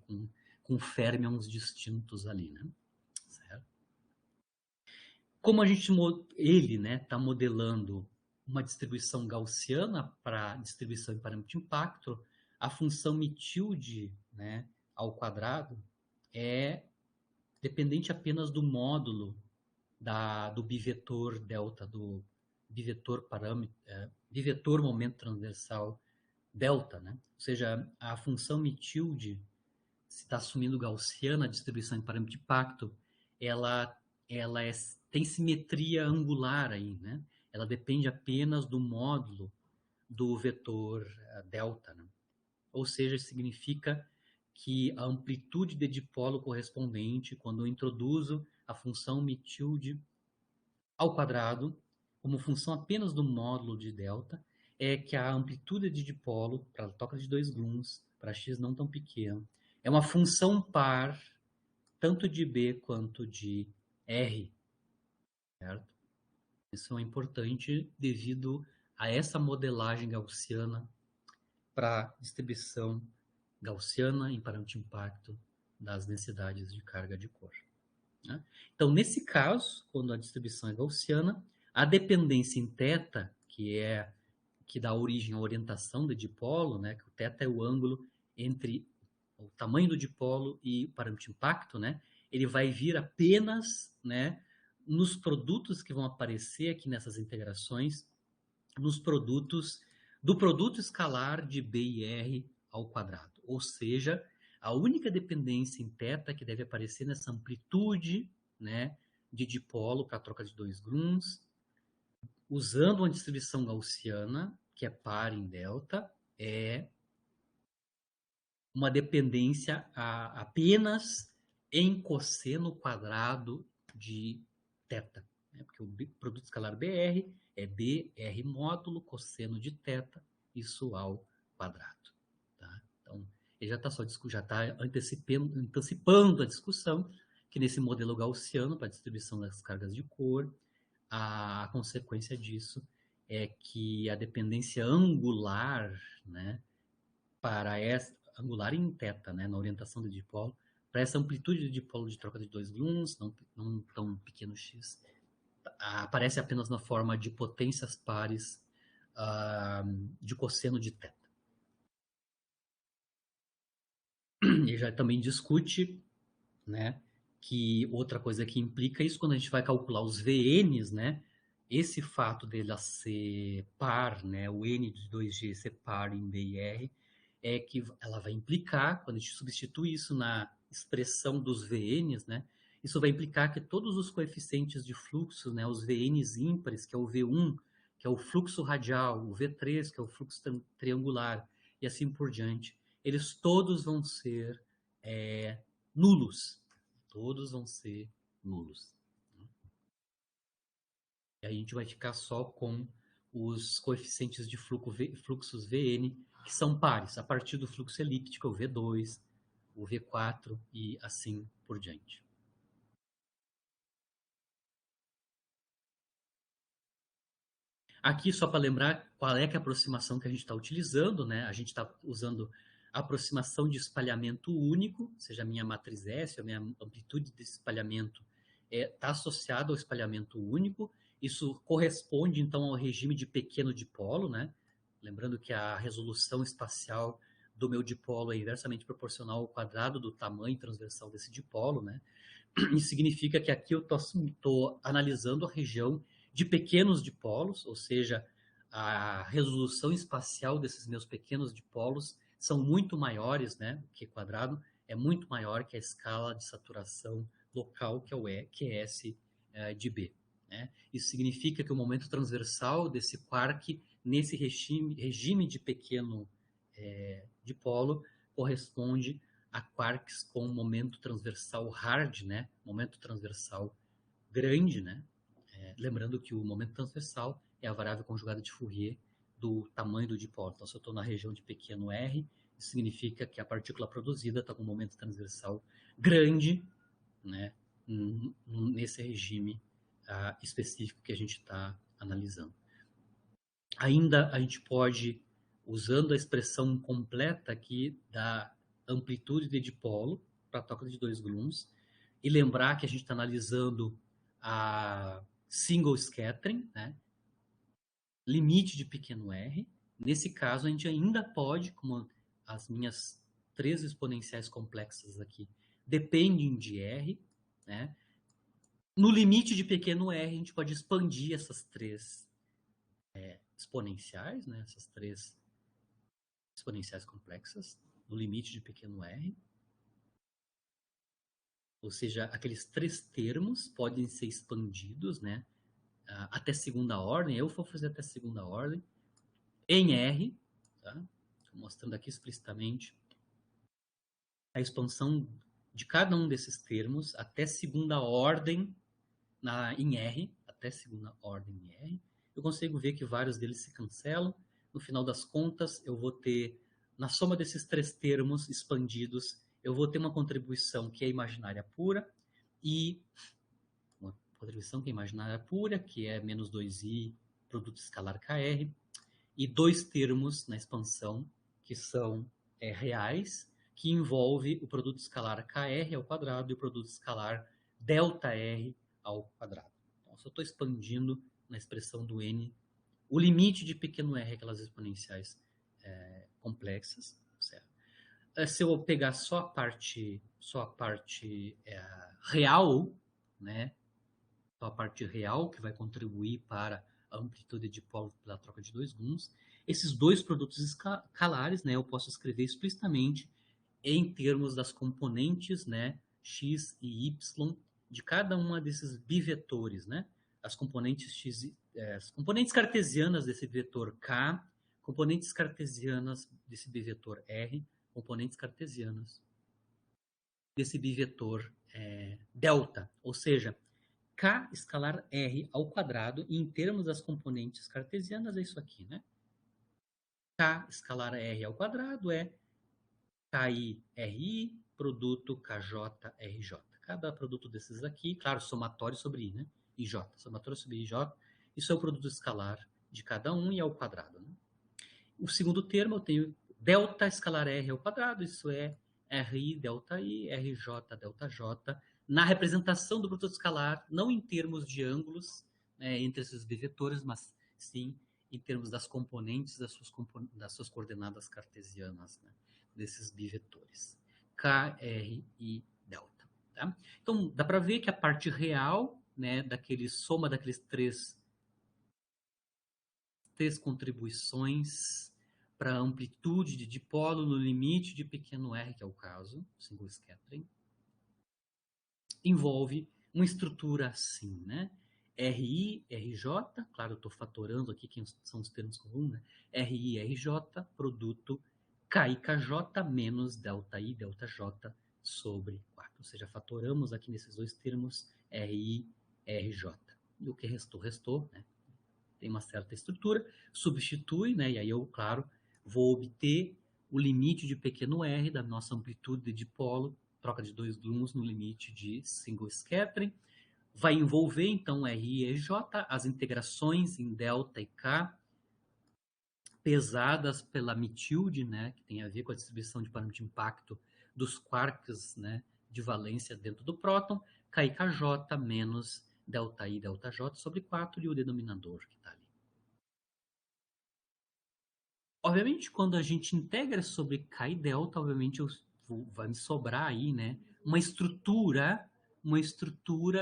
com férmions distintos ali, né? Certo? Como ele está modelando uma distribuição gaussiana para distribuição em parâmetro de impacto, a função μ tilde, né, ao quadrado é dependente apenas do módulo do bivetor delta, do bivetor momento transversal delta, né? Ou seja, a função μ tilde, se está assumindo gaussiana a distribuição em parâmetro de impacto, ela tem simetria angular aí, né? Ela depende apenas do módulo do vetor delta, né? Ou seja, significa que a amplitude de dipolo correspondente, quando eu introduzo a função μ tilde ao quadrado, como função apenas do módulo de delta, é que a amplitude de dipolo, para a troca de dois gluons, para x não tão pequeno, é uma função par, tanto de B quanto de R, certo? Isso é importante devido a essa modelagem gaussiana para distribuição gaussiana em parâmetro de impacto das densidades de carga de cor. Né? Então, nesse caso, quando a distribuição é gaussiana, a dependência em θ, que dá origem à orientação do dipolo, né, que o θ é o ângulo entre o tamanho do dipolo e o parâmetro de impacto, né, ele vai vir apenas, né, nos produtos que vão aparecer aqui nessas integrações, nos produtos do produto escalar de B e R ao quadrado. Ou seja, a única dependência em θ que deve aparecer nessa amplitude, né, de dipolo para a troca de dois gluons, usando uma distribuição gaussiana, que é par em delta, é uma dependência apenas em cosseno quadrado de θ. Né? Porque o produto escalar BR é BR módulo cosseno de θ, isso ao quadrado. Tá? Então, ele já está antecipando a discussão que nesse modelo gaussiano para a distribuição das cargas de cor, a consequência disso é que a dependência angular, né, para essa angular em θ, né, na orientação do dipolo, para essa amplitude de dipolo de troca de dois gluons, não tão pequeno x, aparece apenas na forma de potências pares de cosseno de θ. Ele já também discute, né, que outra coisa que implica isso, quando a gente vai calcular os VNs, né, esse fato dele ser par, né, o N de 2G ser par em B e R, é que ela vai implicar, quando a gente substitui isso na expressão dos VNs, né, isso vai implicar que todos os coeficientes de fluxo, né, os VNs ímpares, que é o V1, que é o fluxo radial, o V3, que é o fluxo triangular, e assim por diante, eles todos vão ser nulos. Todos vão ser nulos. E aí a gente vai ficar só com os coeficientes de fluxos Vn, que são pares, a partir do fluxo elíptico, o V2, o V4 e assim por diante. Aqui, só para lembrar qual é, que é a aproximação que a gente está utilizando, né? A gente está usando a aproximação de espalhamento único, ou seja, a minha matriz S, a minha amplitude de espalhamento está associada ao espalhamento único. Isso corresponde, então, ao regime de pequeno dipolo, né? Lembrando que a resolução espacial do meu dipolo é inversamente proporcional ao quadrado do tamanho transversal desse dipolo, né? Isso significa que aqui eu estou analisando a região de pequenos dipolos, ou seja, a resolução espacial desses meus pequenos dipolos são muito maiores, né? O Q quadrado é muito maior que a escala de saturação local, que é o EQS de B. Né? Isso significa que o momento transversal desse quark, nesse regime de pequeno dipolo, corresponde a quarks com momento transversal hard, né? Momento transversal grande, né? Lembrando que o momento transversal é a variável conjugada de Fourier do tamanho do dipolo. Então, se eu estou na região de pequeno r, isso significa que a partícula produzida está com um momento transversal grande, né? Nesse regime específico que a gente está analisando. Ainda a gente pode, usando a expressão completa aqui da amplitude de dipolo para a troca de 2 gluons, e lembrar que a gente está analisando a single scattering, né? Limite de pequeno r. Nesse caso, a gente ainda pode, como as minhas 3 exponenciais complexas aqui dependem de r, né? No limite de pequeno r, a gente pode expandir essas 3 exponenciais, né? Essas 3 exponenciais complexas, no limite de pequeno r. Ou seja, aqueles 3 termos podem ser expandidos, né? Até segunda ordem, eu vou fazer até segunda ordem, em R, tá? Mostrando aqui explicitamente a expansão de cada um desses termos até segunda ordem em R, até segunda ordem em R. Eu consigo ver que vários deles se cancelam. No final das contas, eu vou ter, na soma desses 3 termos expandidos, eu vou ter uma contribuição que é imaginária pura e uma contribuição que é imaginária pura, que é menos 2i produto escalar KR, e 2 termos na expansão que são reais, que envolve o produto escalar KR ao quadrado e o produto escalar delta R ao quadrado. Então, se eu estou expandindo na expressão do N, o limite de pequeno r, aquelas exponenciais complexas, certo? Se eu pegar só a parte real, né? Só a parte real que vai contribuir para a amplitude de dipolo pela troca de 2 gluons, esses 2 produtos escalares, né? Eu posso escrever explicitamente em termos das componentes, né? X e Y de cada uma desses bivetores, né? As componentes X, as componentes cartesianas desse vetor K, componentes cartesianas desse bivetor R, componentes cartesianas desse bivetor delta, ou seja, K escalar R ao quadrado, e em termos das componentes cartesianas é isso aqui, né? K escalar R ao quadrado é KI RI produto KJ RJ. Cada produto desses aqui, claro, somatório sobre I, né? IJ, somatório sobre IJ, isso é o produto escalar de cada um e ao quadrado, né? O segundo termo eu tenho delta escalar R ao quadrado, isso é RI delta I, RJ delta J, na representação do produto escalar, não em termos de ângulos entre esses bivetores, mas sim em termos das componentes das suas coordenadas cartesianas, né, desses bivetores. K, R e delta. Tá? Então, dá para ver que a parte real, né, soma daqueles três contribuições para a amplitude de dipolo no limite de pequeno r, que é o caso, single scattering, envolve uma estrutura assim, né? RI, RJ, claro, eu estou fatorando aqui quem são os termos comuns, né? RI, RJ, produto KI, KJ menos delta I, delta J sobre 4. Ou seja, fatoramos aqui nesses 2 termos RI, RJ. E o que restou, restou, né? tem uma certa estrutura, substitui, né? E aí eu, claro, vou obter o limite de pequeno r da nossa amplitude de dipolo, troca de 2 gluons no limite de single scattering. Vai envolver, então, R e EJ, as integrações em delta e K, pesadas pela mitilde, né, que tem a ver com a distribuição de parâmetro de impacto dos quarks, né, de valência dentro do próton, K e KJ menos delta I, delta J sobre 4 e o denominador que está ali. Obviamente, quando a gente integra sobre K e delta, obviamente vai me sobrar aí, né, uma estrutura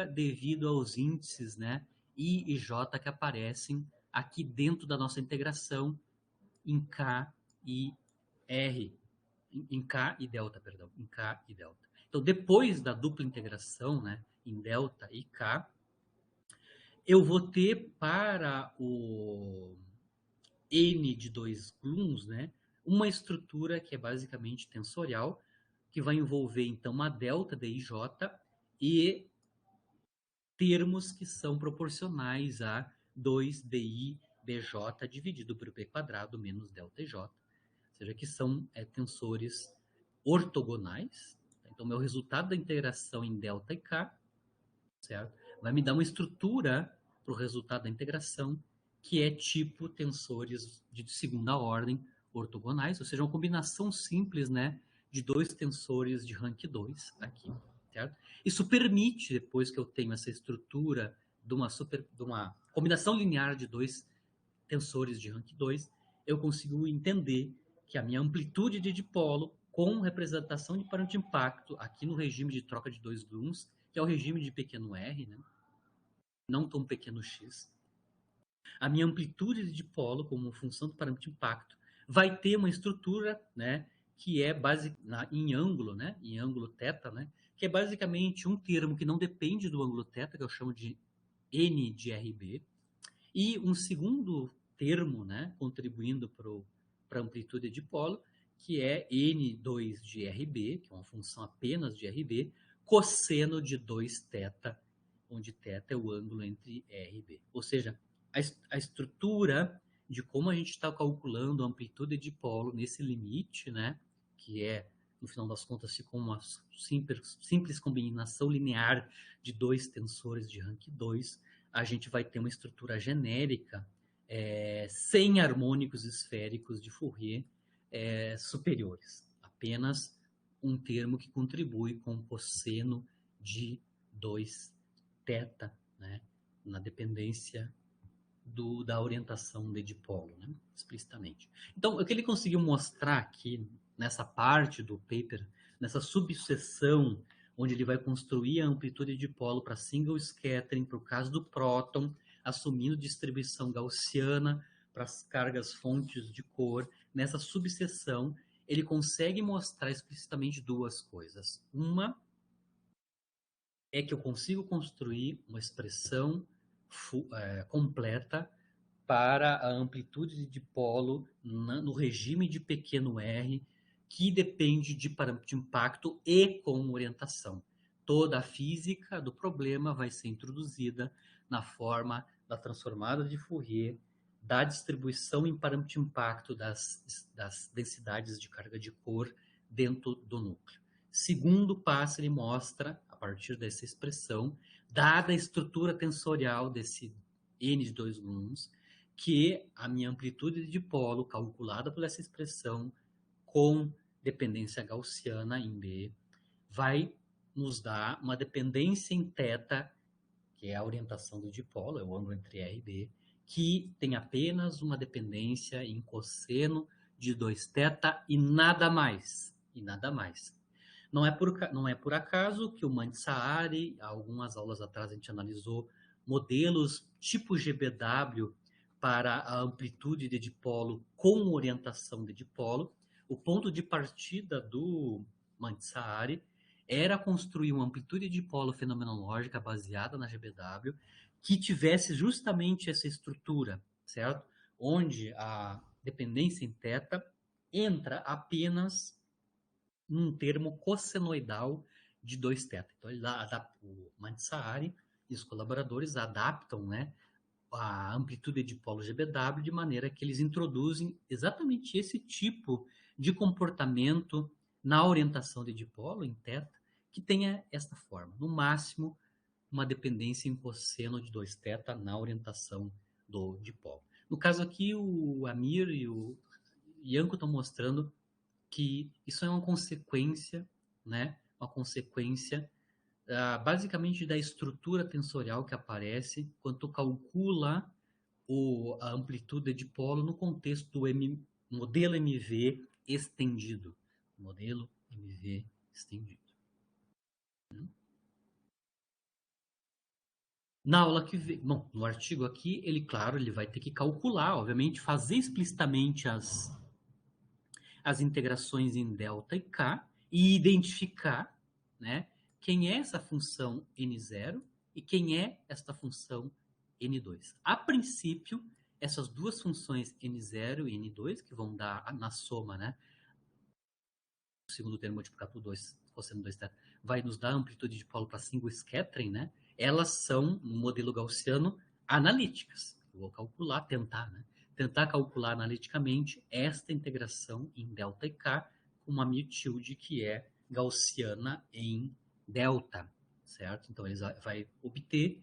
devido aos índices, né, I e J que aparecem aqui dentro da nossa integração em K e R, em K e delta, perdão, em K e delta. Então, depois da dupla integração, né, em delta e K, eu vou ter para o N de 2 gluons, né, uma estrutura que é basicamente tensorial, que vai envolver, então, uma delta DIJ e termos que são proporcionais a 2DI BJ dividido por P quadrado menos delta IJ. Ou seja, que são tensores ortogonais. Então, meu resultado da integração em delta e K, certo? Vai me dar uma estrutura para o resultado da integração que é tipo tensores de segunda ordem ortogonais, ou seja, uma combinação simples, né, de dois tensores de rank 2 aqui, certo? Isso permite, depois que eu tenho essa estrutura de uma combinação linear de dois tensores de rank 2, eu consigo entender que a minha amplitude de dipolo com representação de parâmetro de impacto aqui no regime de troca de 2 gluons, que é o regime de pequeno r, né? Não tão pequeno x, a minha amplitude de dipolo como função do parâmetro de impacto vai ter uma estrutura, né, que é em ângulo, né, em ângulo θ, né, que é basicamente um termo que não depende do ângulo θ, que eu chamo de N de RB, e um segundo termo, né, contribuindo para a amplitude de dipolo, que é N2 de RB, que é uma função apenas de RB, cosseno de 2θ, onde θ é o ângulo entre R e B. Ou seja, a estrutura de como a gente está calculando a amplitude de dipolo nesse limite, né, que é, no final das contas, fica uma simples combinação linear de dois tensores de rank 2, a gente vai ter uma estrutura genérica sem harmônicos esféricos de Fourier superiores. Apenas um termo que contribui com o cosseno de 2θ, né, na dependência da orientação de dipolo, né, explicitamente. Então, o que ele conseguiu mostrar aqui nessa parte do paper, nessa subseção, onde ele vai construir a amplitude de dipolo para single scattering, para o caso do próton, assumindo distribuição gaussiana para as cargas fontes de cor, nessa subseção, ele consegue mostrar explicitamente duas coisas. Uma é que eu consigo construir uma expressão completa para a amplitude de dipolo no regime de pequeno r, que depende de parâmetro de impacto e com orientação. Toda a física do problema vai ser introduzida na forma da transformada de Fourier, da distribuição em parâmetro de impacto das densidades de carga de cor dentro do núcleo. Segundo passo, ele mostra, a partir dessa expressão, dada a estrutura tensorial desse N de 2 gluons, que a minha amplitude de dipolo, calculada por essa expressão, com dependência gaussiana em B, vai nos dar uma dependência em θ, que é a orientação do dipolo, é o ângulo entre R e B, que tem apenas uma dependência em cosseno de 2θ e nada mais. E nada mais. Não é por acaso que o Mansaari, algumas aulas atrás a gente analisou modelos tipo GBW para a amplitude de dipolo com orientação de dipolo. O ponto de partida do Mansaari era construir uma amplitude de dipolo fenomenológica baseada na GBW que tivesse justamente essa estrutura, certo? Onde a dependência em θ entra apenas num termo cossenoidal de 2θ. Então, o Mansaari e os colaboradores adaptam, né, a amplitude de dipolo GBW, de maneira que eles introduzem exatamente esse tipo de comportamento na orientação de dipolo, em θ, que tenha esta forma. No máximo, uma dependência em cosseno de 2θ na orientação do dipolo. No caso aqui, o Amir e o Ianco estão mostrando que isso é uma consequência, né? Uma consequência basicamente da estrutura tensorial que aparece quando tu calcula a amplitude de dipolo no contexto do modelo MV estendido. Modelo MV estendido. Na aula que vem, bom, no artigo aqui, claro, ele vai ter que calcular, obviamente, fazer explicitamente as integrações em delta e k e identificar, né, quem é essa função n0 e quem é esta função n2. A princípio, essas duas funções n0 e n2, que vão dar na soma, né, o segundo termo multiplicado por 2, cosseno 2θ, vai nos dar amplitude de dipolo para single scattering, né? Elas são, no modelo gaussiano, analíticas. Eu vou calcular, tentar calcular analiticamente esta integração em delta e k com uma magnitude que é gaussiana em delta, certo? Então, ele vai obter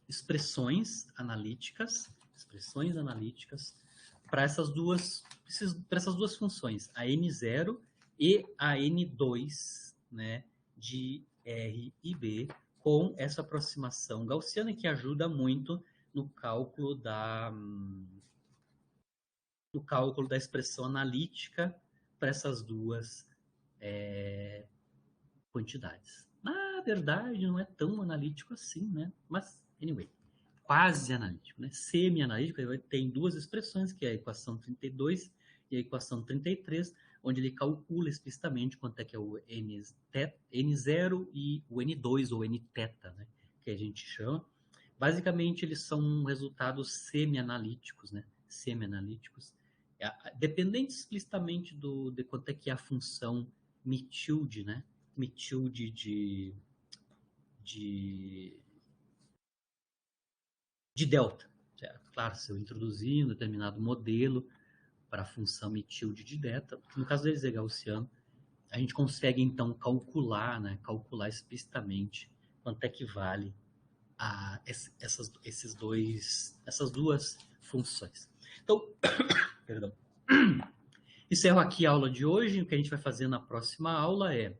expressões analíticas para essas duas funções, a n0 e a n2, né, de R e B, com essa aproximação gaussiana que ajuda muito no cálculo da expressão analítica para essas duas quantidades. Na verdade, não é tão analítico assim, né? Mas, anyway, quase analítico, né? Semi-analítico, ele tem duas expressões, que é a equação 32 e a equação 33, onde ele calcula explicitamente quanto é que é o N0 e o N2, ou Nθ, né? Que a gente chama. Basicamente, eles são resultados semi-analíticos, né? Semi-analíticos. Dependente explicitamente de quanto é que é a função mitilde, né? Mitilde de delta. Certo? Claro, se eu introduzir um determinado modelo para a função mitilde de delta, no caso deles é gaussiano, a gente consegue então calcular, né? Calcular explicitamente quanto é que vale essas duas funções. Então, perdão. Encerro aqui a aula de hoje. O que a gente vai fazer na próxima aula é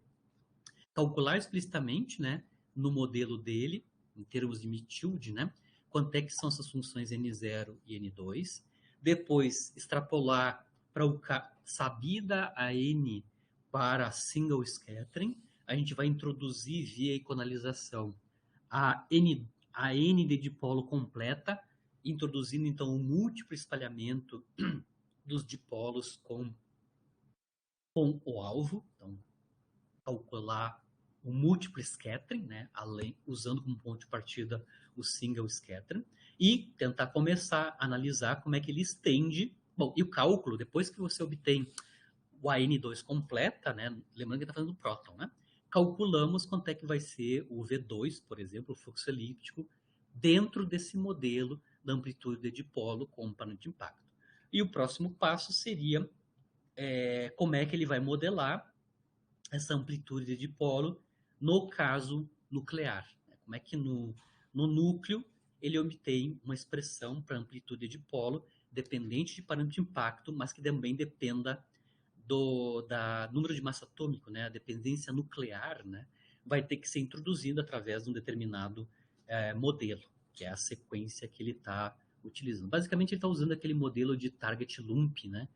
calcular explicitamente, né, no modelo dele, em termos de mitilde, né, quanto é que são essas funções n0 e n2. Depois, extrapolar para o sabida a n para single scattering. A gente vai introduzir via equalização a n de dipolo completa, introduzindo então o múltiplo espalhamento dos dipolos com o alvo. Então, calcular o múltiplo scattering, né, usando como ponto de partida o single scattering, e tentar começar a analisar como é que ele estende. Bom, e o cálculo, depois que você obtém o AN2 completa, né, lembrando que está falando do próton, né, calculamos quanto é que vai ser o V2, por exemplo, o fluxo elíptico, dentro desse modelo da amplitude de dipolo com panel de impacto. E o próximo passo seria como é que ele vai modelar essa amplitude de dipolo no caso nuclear. Como é que no núcleo ele obtém uma expressão para amplitude de dipolo dependente de parâmetro de impacto, mas que também dependa da número de massa atômico, né? A dependência nuclear, né, vai ter que ser introduzida através de um determinado modelo, que é a sequência que ele está utilizando. Basicamente, ele está usando aquele modelo de target lump, né,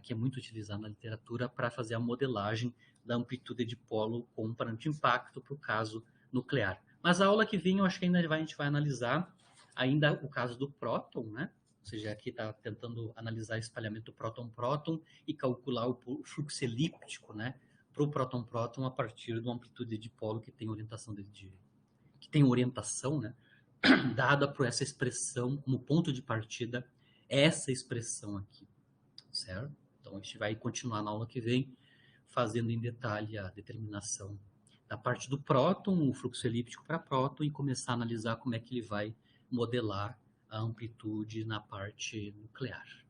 que é muito utilizado na literatura para fazer a modelagem da amplitude de dipolo com parâmetro de impacto para o caso nuclear. Mas a aula que vem, eu acho que ainda a gente vai analisar ainda o caso do próton, né? Ou seja, aqui está tentando analisar o espalhamento do próton-próton e calcular o fluxo elíptico, né, para o próton-próton a partir de uma amplitude de dipolo que tem orientação né, dada por essa expressão como ponto de partida, essa expressão aqui, certo? Então a gente vai continuar na aula que vem fazendo em detalhe a determinação da parte do próton, o fluxo elíptico para próton, e começar a analisar como é que ele vai modelar a amplitude na parte nuclear.